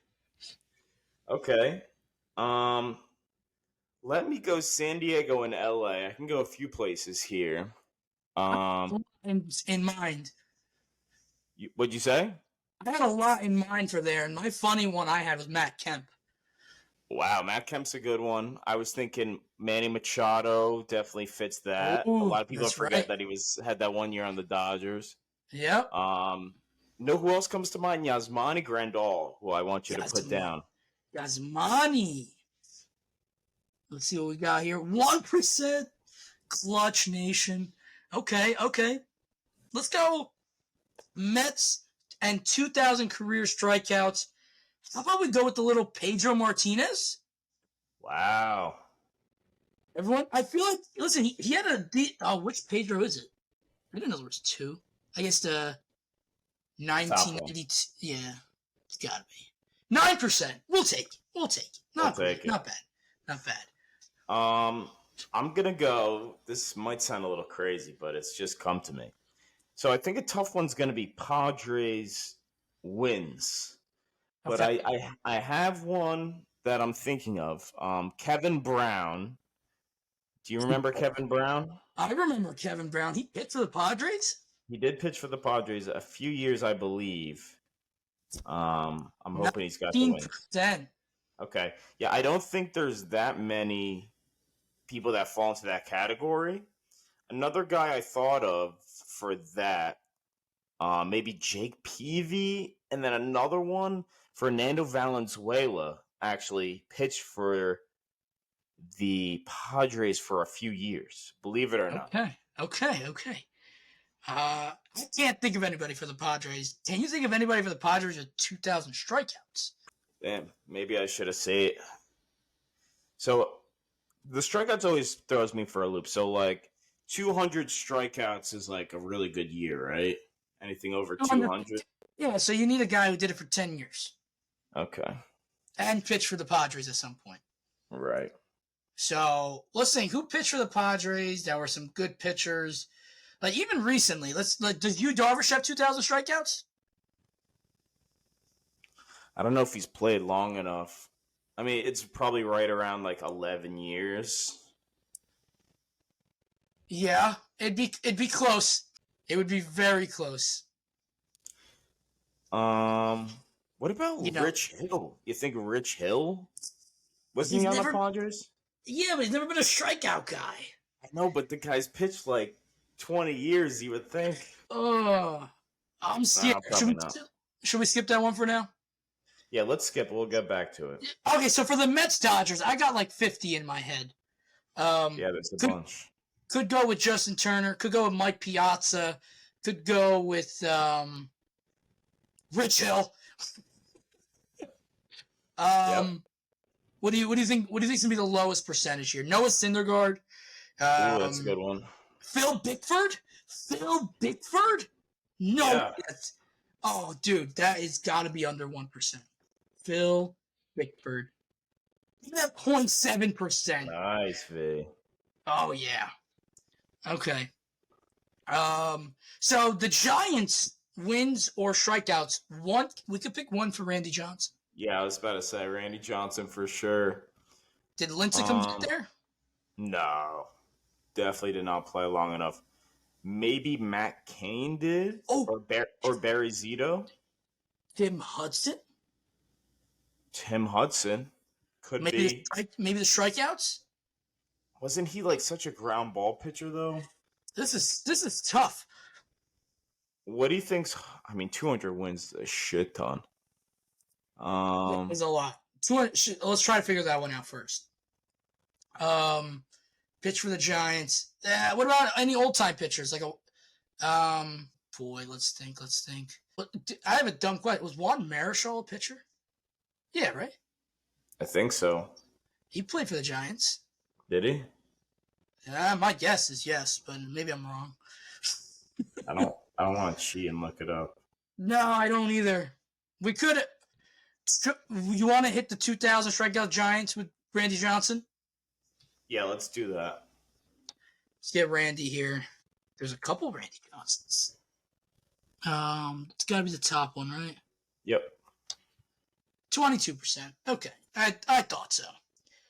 Okay. Um, Let me go San Diego and LA. I can go a few places here. In mind. What'd you say? I had a lot in mind for there, and my funny one I had was Matt Kemp. Wow, Matt Kemp's a good one. I was thinking Manny Machado definitely fits that. A Oh, lot of people that's forget right. that he had that 1 year on the Dodgers. Yep. Know who else comes to mind? Yasmani Grandal, who I want you to put down. Yasmani. Let's see what we got here. 1%. Clutch Nation. Okay. Let's go Mets and 2,000 career strikeouts. How about we go with the little Pedro Martinez? Wow. Everyone, I feel like, listen, he had which Pedro is it? I didn't know there was two. I guess the 1992. Yeah, it's gotta be 9%. We'll take it. We'll Not great. take it. Not bad. Not bad. I'm gonna go. This might sound a little crazy, but it's just come to me. So I think a tough one's gonna be Padres wins. But Okay. I have one that I'm thinking of. Kevin Brown. Do you remember Kevin Brown? I remember Kevin Brown. He pitched for the Padres. He did pitch for the Padres a few years, I believe. I'm hoping he's got the wins. 19%. Okay. Yeah, I don't think there's that many people that fall into that category. Another guy I thought of for that, maybe Jake Peavy, and then another one, Fernando Valenzuela, actually pitched for the Padres for a few years, believe it or not. Okay. I can't think of anybody for the Padres. Can you think of anybody for the Padres with 2,000 strikeouts? Damn, maybe I should have said it. So the strikeouts always throws me for a loop. So like 200 strikeouts is like a really good year, right? Anything over 200? Yeah, so you need a guy who did it for 10 years. Okay. And pitched for the Padres at some point. Right. So let's think who pitched for the Padres. There were some good pitchers. Like even recently, does Yu Darvish have 2,000 strikeouts? I don't know if he's played long enough. I mean, it's probably right around like 11 years. Yeah, it'd be close. It would be very close. What about Rich Hill? You think Rich Hill? Wasn't he on the Padres? Yeah, but he's never been a strikeout guy. I know, but the guy's pitched like 20 years, you would think. Oh, I'm scared. Should we skip that one for now? Yeah, let's skip. We'll get back to it. Okay, so for the Mets Dodgers, I got like 50 in my head. Yeah, that's a bunch. Could go with Justin Turner. Could go with Mike Piazza. Could go with Rich Hill. Yep. What do you think? What do you think's gonna be the lowest percentage here? Noah Syndergaard. Ooh, that's a good one. Phil Bickford. No. Yeah. Oh, dude, that has got to be under 1%. Phil Bickford. That 0.7%. Nice, V. Oh yeah. Okay. So the Giants wins or strikeouts. One, we could pick one for Randy Johnson. Yeah, I was about to say Randy Johnson for sure. Did Lincecum get there? No, definitely did not play long enough. Maybe Matt Cain did. Oh, or Barry Zito. Tim Hudson. Could maybe be. Maybe the strikeouts. Wasn't he like such a ground ball pitcher though? This is tough. What do you think's? I mean, 200 wins a shit ton. It's a lot. 200. Let's try to figure that one out first. Pitch for the Giants. What about any old time pitchers? Let's think. I have a dumb question. Was Juan Marichal a pitcher? Yeah, right. I think so. He played for the Giants. Did he? My guess is yes, but maybe I'm wrong. I don't want to cheat and look it up. No, I don't either. We could. You want to hit the 2,000 strikeout Giants with Randy Johnson? Yeah, let's do that. Let's get Randy here. There's a couple Randy Johnsons. It's got to be the top one, right? Yep. 22%. Okay, I thought so.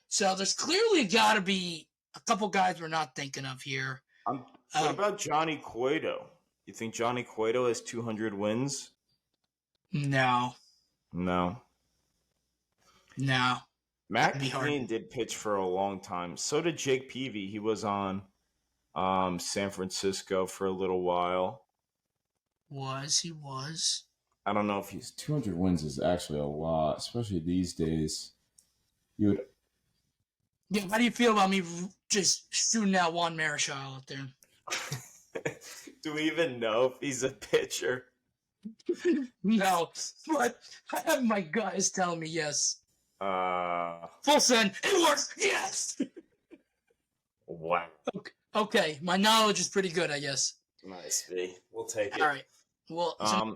So there's clearly got to be a couple guys we're not thinking of here. What about Johnny Cueto? You think Johnny Cueto has 200 wins? No. No. Matt Cain did pitch for a long time. So did Jake Peavy. He was on San Francisco for a little while. He was. I don't know if he's 200 wins is actually a lot, especially these days. You would. Yeah, how do you feel about me just shooting out Juan Marichal out there? Do we even know if he's a pitcher? No, but I have my gut is telling me yes. Full send. It works. Yes. Wow. Okay, my knowledge is pretty good, I guess. Nice, V. We'll take it. All right. Well, so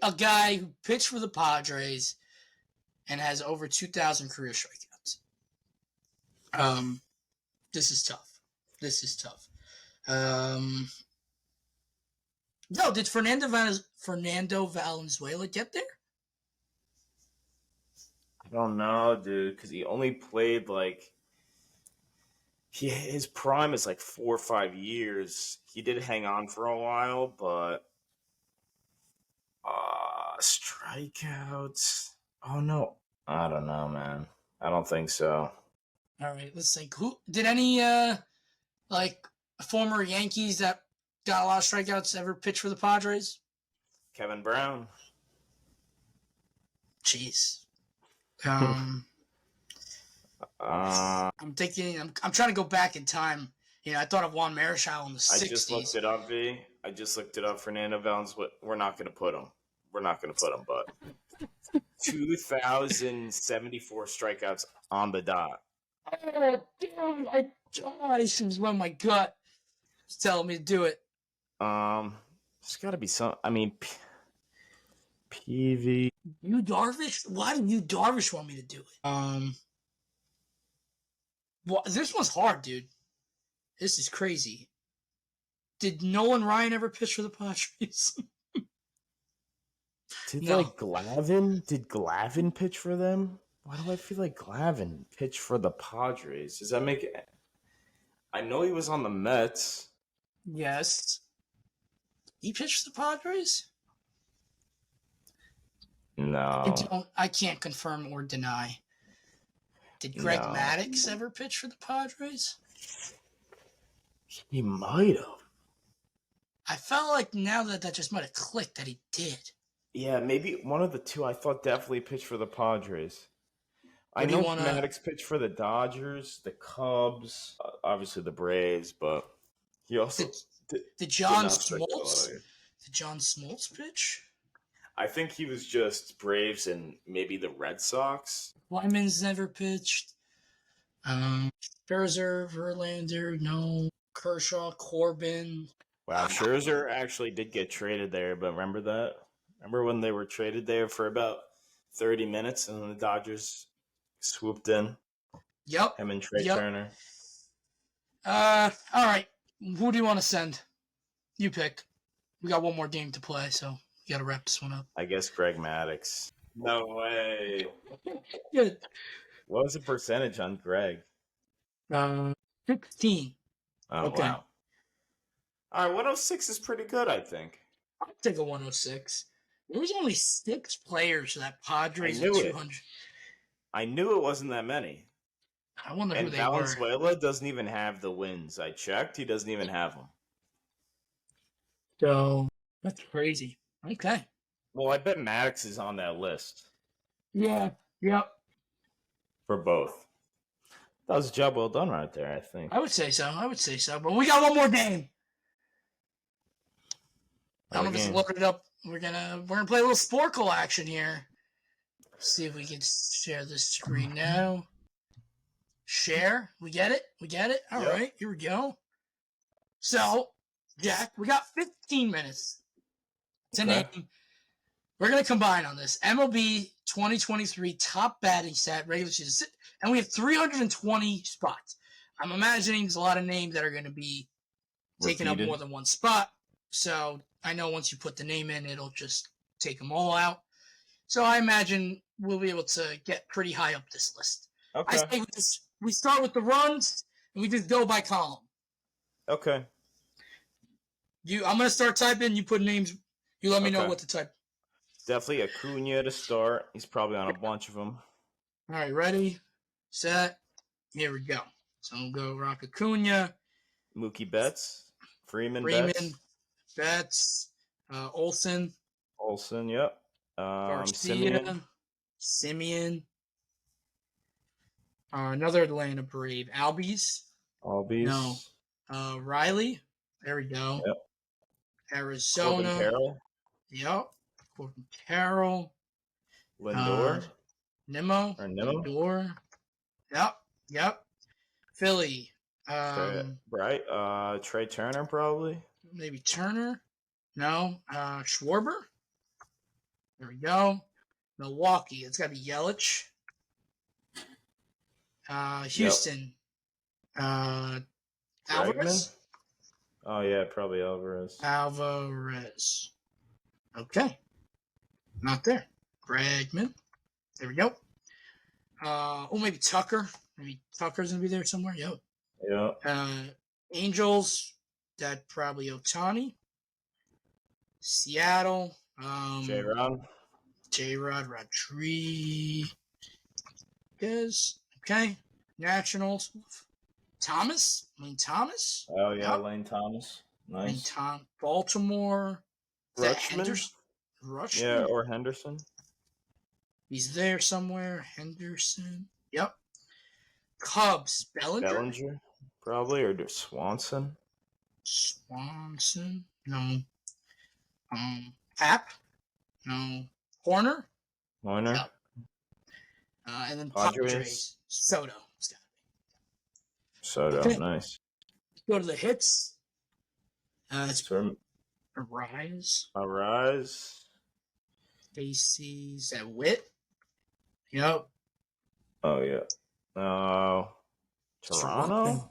a guy who pitched for the Padres and has over 2,000 career strikeouts. This is tough. No, did Fernando Valenzuela get there? I don't know, dude, because he only played his prime is 4 or 5 years. He did hang on for a while, but strikeouts. Oh no, I don't know, man. I don't think so. All right, let's think. Who did any former Yankees that got a lot of strikeouts ever pitch for the Padres? Kevin Brown. Jeez. I'm thinking. I'm trying to go back in time. I thought of Juan Marichal in the 60s. I just looked it up, V. I just looked it up. Fernando Valenzuela. We're not going to put him. But 2,074 strikeouts on the dot. Oh, damn! This is when my gut is telling me to do it. There's got to be some. I mean, PV. You Darvish? Why did you Darvish want me to do it? Well, this one's hard, dude. This is crazy. Did Nolan Ryan ever pitch for the Padres? Did Glavin pitch for them? Why do I feel like Glavin pitched for the Padres? Does that make it? I know he was on the Mets. Yes. He pitched for the Padres? No. I can't confirm or deny. Did Greg Maddux ever pitch for the Padres? He might have. I felt like now that just might have clicked that he did. Yeah, maybe one of the two. I thought definitely pitched for the Padres. I know Maddux pitched for the Dodgers, the Cubs, obviously the Braves, but he also did John Smoltz? Did John Smoltz pitch? I think he was just Braves and maybe the Red Sox. Wyman's never pitched. Scherzer, Verlander, no. Kershaw, Corbin. Wow, Scherzer actually did get traded there, but remember that? Remember when they were traded there for about 30 minutes and then the Dodgers swooped in? Yep. Him and Trey Turner. All right. Who do you want to send? You pick. We got one more game to play, so you got to wrap this one up. I guess Greg Maddux. No way. Good. What was the percentage on Greg? 16. Oh, okay. Wow. All right, 106 is pretty good, I think. I'll take a 106. There was only 6 players that Padres at 200. I knew it wasn't that many. I wonder who they Valenzuela doesn't even have the wins. I checked. He doesn't even have them. So, that's crazy. Okay. Well, I bet Maddux is on that list. Yeah. Yep. For both. That was a job well done right there, I think. I would say so. But we got one more game. I don't know if it's loaded up. We're gonna play a little Sporkle action here. See if we can share this screen now. Share. We get it. All right, here we go. So, Jack, we got 15 minutes to name. We're gonna combine on this MLB 2023 top batting stat regular season, and we have 320 spots. I'm imagining there's a lot of names that are gonna be taking up more than one spot. So I know once you put the name in, it'll just take them all out. So I imagine we'll be able to get pretty high up this list. Okay. I say we start with the runs and we just go by column. Okay. I'm gonna start typing. You put names. You let me know what to type. Definitely Acuna to start. He's probably on a bunch of them. All right, ready, set, here we go. So we'll go Rock Acuna. Mookie Betts. Freeman Betts. Olsen. Yep. Garcia. Simeon. Another Atlanta Brave. Albies. No. Riley. There we go. Yep. Arizona. Corbin Carroll. Yep. Corbin Carroll. Lindor. Nimmo. Lindor. Yep. Philly. Trey Turner, probably. Maybe Turner. No. Schwarber. There we go. Milwaukee. It's got to be Yelich. Houston. Alvarez. Bregman? Oh, yeah, probably Alvarez. Okay. Not there. Bregman. There we go. Maybe Tucker. Maybe Tucker's going to be there somewhere. Yep. Angels. That probably Ohtani. Seattle. J-Rod Rodriguez. Okay. Nationals. Thomas. Lane Thomas. Oh, yeah, yep. Lane Thomas. Nice. Baltimore. Rutschman? Yeah, or Henderson. He's there somewhere. Henderson. Yep. Cubs. Bellinger. Probably, or Swanson. No. Happ. No. Horner. Yep. And then Padres. Soto. Okay. Nice. Let's go to the hits. It's Arise. Casey's at Witt. Yep. Oh, yeah. Toronto?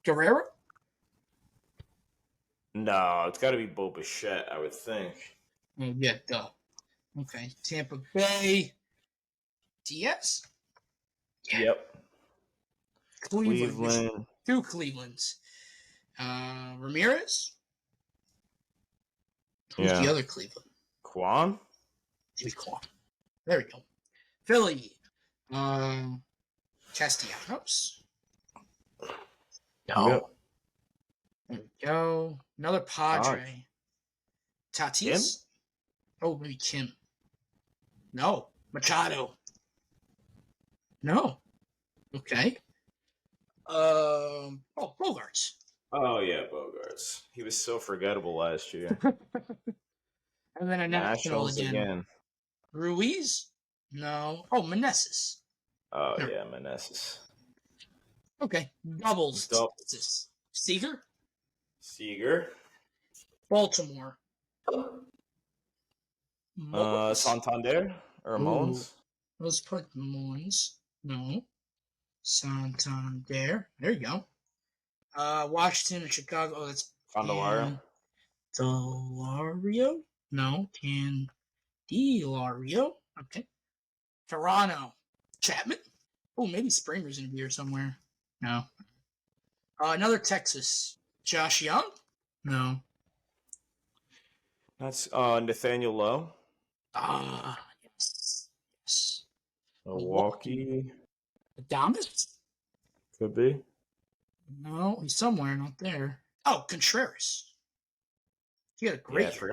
Guerrero? No, it's got to be Bo Bichette, I would think. Yeah, duh. Okay. Tampa Bay. Diaz? Yeah. Yep. Cleveland. Two Clevelands. Ramirez? Who's the other Cleveland? Kwan? Maybe Kwan. There we go. Philly. Castellanos? No. Yep. There we go. Another Padre. Tatis? Kim? Oh, maybe Kim. No. Machado. No. Okay. Bogarts. Oh, yeah, Bogarts. He was so forgettable last year. And then a Nationals again. Ruiz? No. Oh, Meneses. Oh, yeah, Meneses. Okay. Doubles. Seager? Baltimore. Santander? Or Mullins? Let's put Mullins. No. Santander. There you go. Washington and Chicago. Oh, that's Candelario. Delario? No. Candelario. Okay. Toronto. Chapman? Oh, maybe Springer's going to be here somewhere. No. Another Texas. Josh Young? No. That's Nathaniel Lowe. Yes. Milwaukee. Adames? Could be. No, he's somewhere, not there. Oh, Contreras. He had a great year.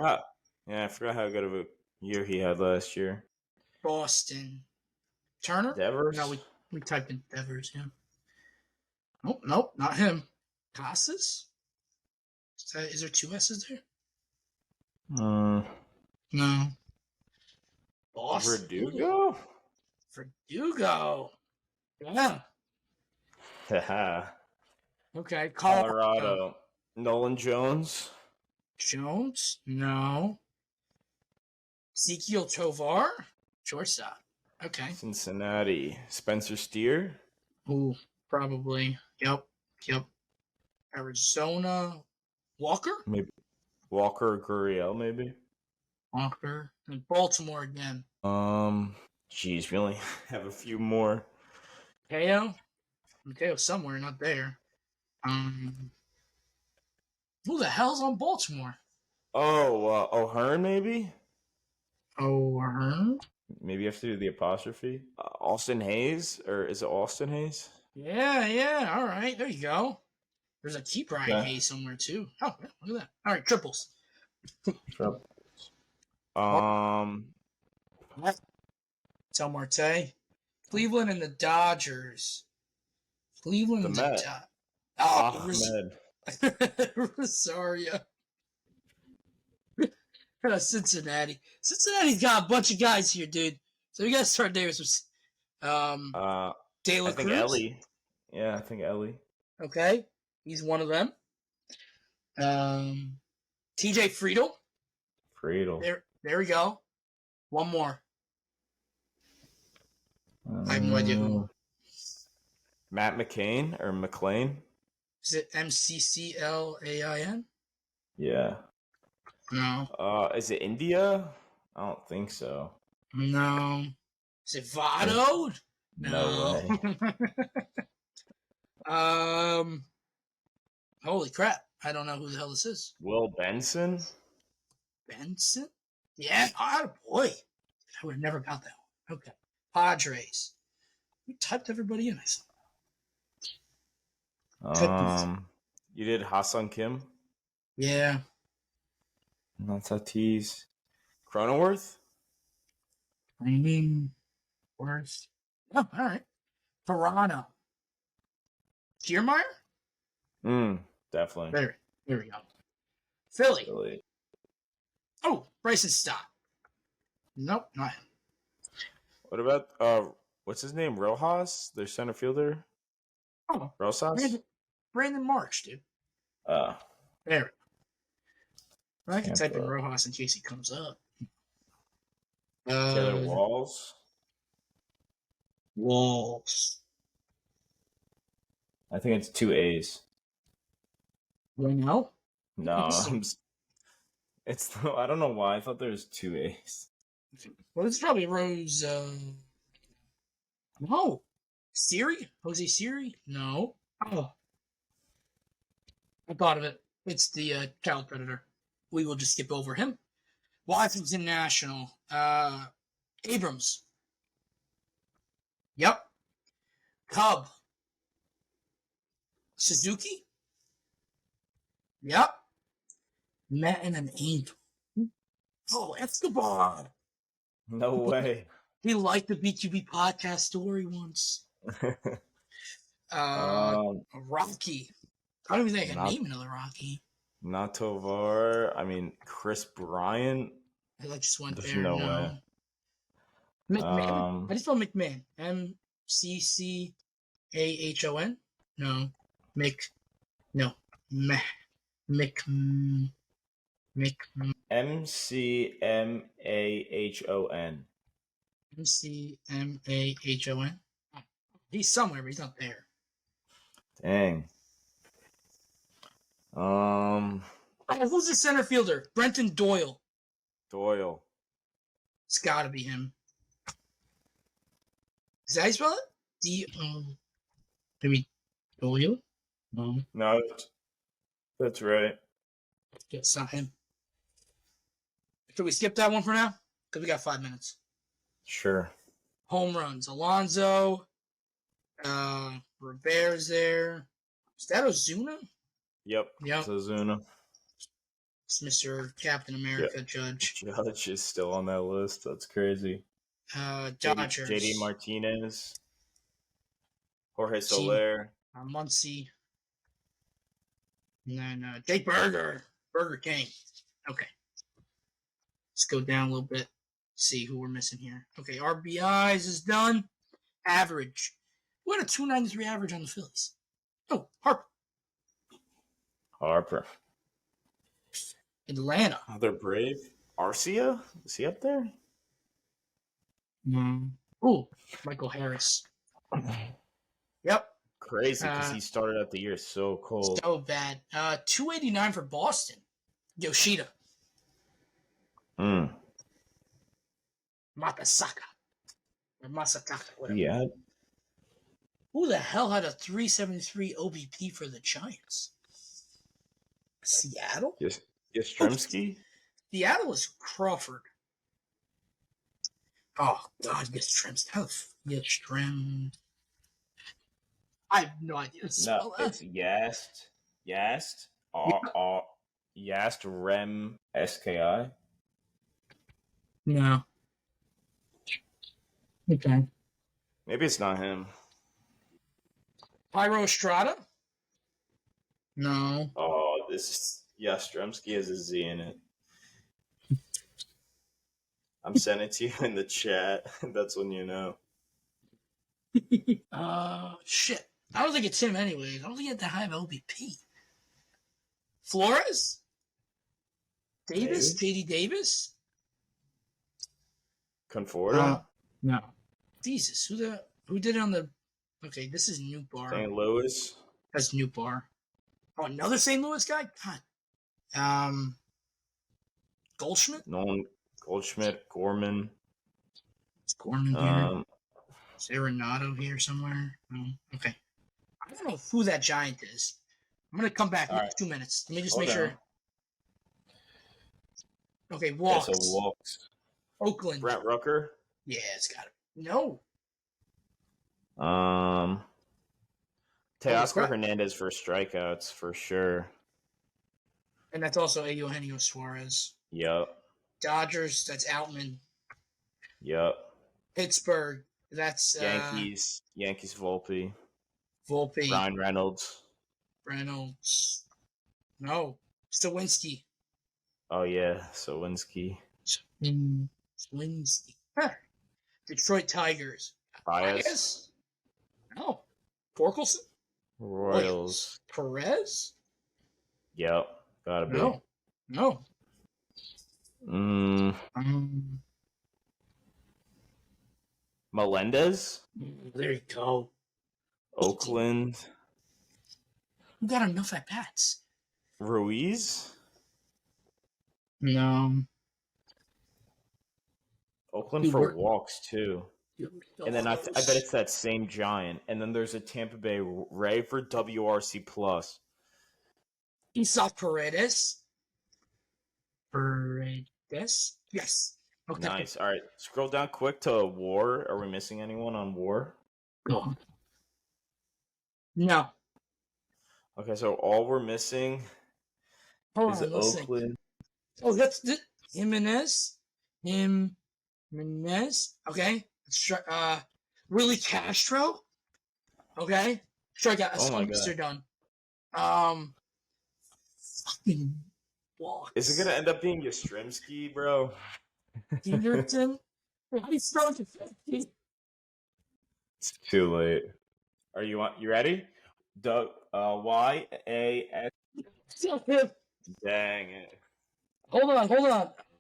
I forgot how good of a year he had last year. Boston. Turner? Devers? No, We typed in Devers, yeah. Nope, not him. Casas? Is there two S's there? No. Boston. Verdugo? Verdugo. Yeah. Haha. Okay. Colorado. Nolan Jones? Jones? No. Ezekiel Tovar? Shortstop. Okay. Cincinnati. Spencer Steer? Ooh, probably. Yep. Arizona. Walker? Maybe. Walker or Gurriel, maybe? Walker. And Baltimore again. Geez, we only have a few more. KO? KO somewhere, not there. Who the hell's on Baltimore? Oh, O'Hearn, maybe? O'Hearn? Maybe you have to do the apostrophe. Austin Hayes? Or is it Austin Hayes? Yeah. All right, there you go. There's a Keep Ryan Yeah. Hayes somewhere, too. Oh, yeah, look at that. All right, triples. Tel Marte. Cleveland and the Dodgers. Cleveland and the Met. Dodgers. Ahmed. Rosario. Cincinnati. Cincinnati's got a bunch of guys here, dude. So we got to start there with De La I think Cruz. Ellie. Yeah, I think Ellie. Okay, he's one of them. TJ Friedel. There we go. One more. I have no idea who. Matt McCain or McLean? Is it McClain? Yeah. No. Is it India? I don't think so. No. Is it Votto? No way. Holy crap. I don't know who the hell this is. Will Benson? Benson? Yeah. Oh, boy. I would have never got that one. Okay. Padres. We typed everybody in. You did Ha-Seong Kim? Yeah. Not Tatis. Cronenworth? Worst. Oh, all right. Toronto. Kiermaier? Definitely. There we go. Philly. Oh, Bryson Stott. Nope, not him. What about what's his name? Rojas, their center fielder. Oh, Rosas. Brandon Marsh, dude. There we go. Well, I can type in Rojas in case he comes up. Taylor Walls. I think it's 2 A's. You know? No, it's I don't know why. I thought there was 2 A's. Well, it's probably Rose. No. Siri? Jose Siri? No. Oh. I thought of it. It's the child predator. We will just skip over him. Washington National. Abrams. Yep. Cub. Suzuki. Yep. Met and an Angel. Oh, Escobar. No way. He liked the BQB podcast story once. Rocky. I don't even think I can name another Rocky. Not Tovar. I mean, Chris Bryant. I just went There's there. no way. McMahon. I just spelled McMahon. McCahon. No. No. McMahon. McMahon. McMahon. He's somewhere, but he's not there. Dang. Who's the center fielder? Brenton Doyle. It's got to be him. Is that how you spell it? D-O. Maybe Doyle? No, that's right. It's not him. Should we skip that one for now? Because we got 5 minutes. Sure. Home runs. Alonso. Robert's there. Is that Ozuna? Yep. It's Ozuna. It's Mr. Captain America, Judge. Judge is still on that list. That's crazy. Dodgers. JD Martinez. Jorge Team. Soler. Muncy. And then Jake Burger King. Okay. Let's go down a little bit. See who we're missing here. Okay, RBIs is done. Average. We had a 293 average on the Phillies. Oh, Harper. Atlanta. Oh, they're brave. Arcia? Is he up there? Oh, Michael Harris. Yep. Crazy because he started out the year so cold. So bad. 289 for Boston. Yoshida. Matasaka. Or Masataka. Whatever. Yeah. Who the hell had a 373 OBP for the Giants? Seattle? Yes. Yastrzemski? Seattle was Crawford. Oh, God, Yastrzemski. I have no idea. No, it's Yast. Yast Rem SKI. No. Okay. Maybe it's not him. Pyro Estrada? No. Oh, this is Yastrzemski has a Z in it. I'm sending it to you in the chat. That's when you know. Shit. I don't think it's him anyways. I don't think he had that high of OBP. Flores? Davis? JD Davis? Conforto? No. Jesus, who did it on the... Okay, this is New Bar. St. Louis? That's New Bar. Oh, another St. Louis guy? God. Goldschmidt? Nolan Goldschmidt, Gorman. Is Gorman here? Is Arenado here somewhere? No. Okay. I don't know who that Giant is. I'm going to come back in 2 minutes. Let me just make sure. Okay, walks. Yeah, so walks. Oakland. Brent Rucker? Yeah, it's got to be. No. Teoscar Hernandez for strikeouts, for sure. And that's also Eugenio Suarez. Yep. Dodgers, that's Outman. Yep. Pittsburgh, that's... Yankees Volpe. Volpe. Ryan Reynolds. No. Stawinski. Oh, yeah. Sawinski. Sawinski. Detroit Tigers. Baez. No. Torkelson? Royals. Perez? Yep. Gotta be. No. Melendez? There you go. Oakland. Who got enough at bats? Ruiz? No. Oakland for walks, too. And then I bet it's that same Giant. And then there's a Tampa Bay Ray for WRC+. Isaac Paredes? Yes. Okay. Nice. All right. Scroll down quick to WAR. Are we missing anyone on WAR? No. Okay, so all we're missing is Oakland. Oh, that's Jimenez. Okay. Willie Castro. Okay. Strikeout. Oh my God. They're done. Fucking walks. Is it gonna end up being Yastrzemski, bro? Henderson. How do you spell it? It's too late. Are you ready? Y-A-S. Dang it. Hold on.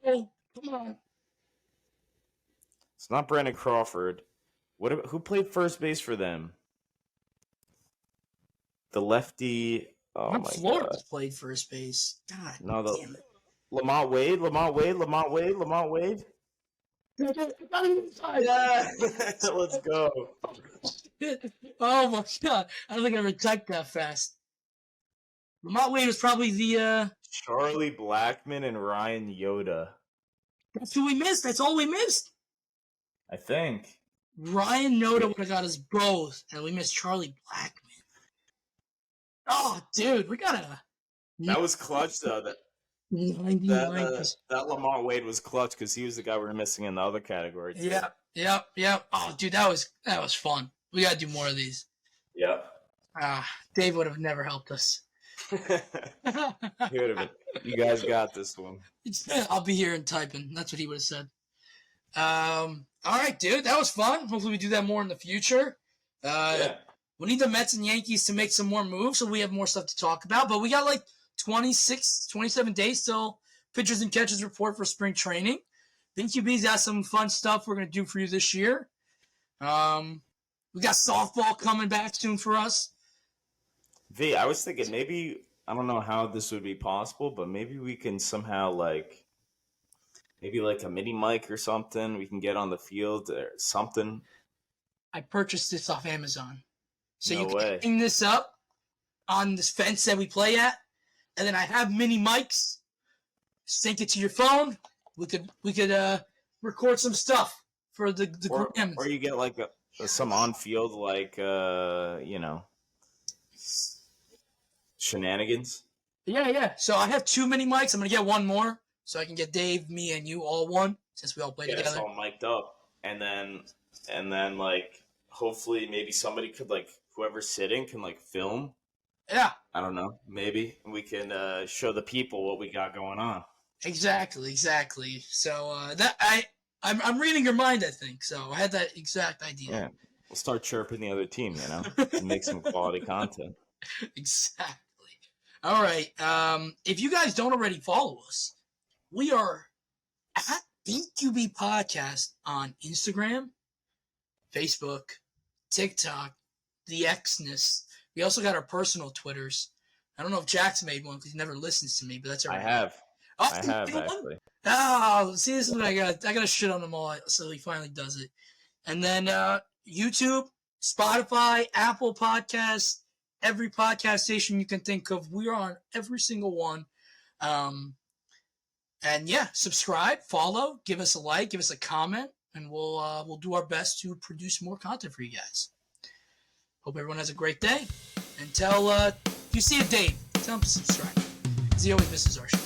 Oh, come on. It's not Brandon Crawford. Who played first base for them? The lefty. Oh my Flores God. played first base. God damn it. Lamont Wade. Yeah. Let's go. Oh my God. I don't think I ever typed that fast. Lamont Wade was probably the Charlie Blackmon and Ryan Yoda. That's who we missed. That's all we missed. I think. Ryan Yoda would have got us both, and we missed Charlie Blackmon. Oh, dude, we gotta. That was clutch, though. That Lamont Wade was clutch because he was the guy we were missing in the other category. Too. Yeah. Oh, dude, that was fun. We gotta do more of these. Yep. Dave would have never helped us. He would have been. You guys got this one. I'll be here and typing. That's what he would have said. All right, dude. That was fun. Hopefully we do that more in the future. Yeah. We need the Mets and Yankees to make some more moves so we have more stuff to talk about. But we got like 27 days till pitchers and catchers report for spring training. BQB's got some fun stuff we're going to do for you this year. We got softball coming back soon for us. V, I was thinking maybe, I don't know how this would be possible, but maybe we can somehow maybe a mini mic or something we can get on the field or something. I purchased this off Amazon. So No you way. can hang this up on this fence that we play at, and then I have mini mics. Sync it to your phone. We could record some stuff for the Grams. Or you get some on field shenanigans. Yeah. So I have 2 mini mics. I'm gonna get one more so I can get Dave, me, and you all one since we all play together. It's all mic'd up, and then hopefully maybe somebody could whoever's sitting can film. Yeah. I don't know. Maybe we can show the people what we got going on. Exactly. So I'm reading your mind, I think. So I had that exact idea. Yeah. We'll start chirping the other team, and make some quality content. Exactly. All right. If you guys don't already follow us, we are at BQB Podcast on Instagram, Facebook, TikTok, the Xness. We also got our personal Twitters. I don't know if Jack's made one because he never listens to me, but that's all right. I have. Oh, I have, actually. Oh, see, this is what I got. I got to shit on them all, so he finally does it. And then YouTube, Spotify, Apple Podcasts, every podcast station you can think of. We are on every single one. And yeah, subscribe, follow, give us a like, give us a comment, and we'll do our best to produce more content for you guys. Hope everyone has a great day. And if you see a Dave, tell him to subscribe, because he always misses our show.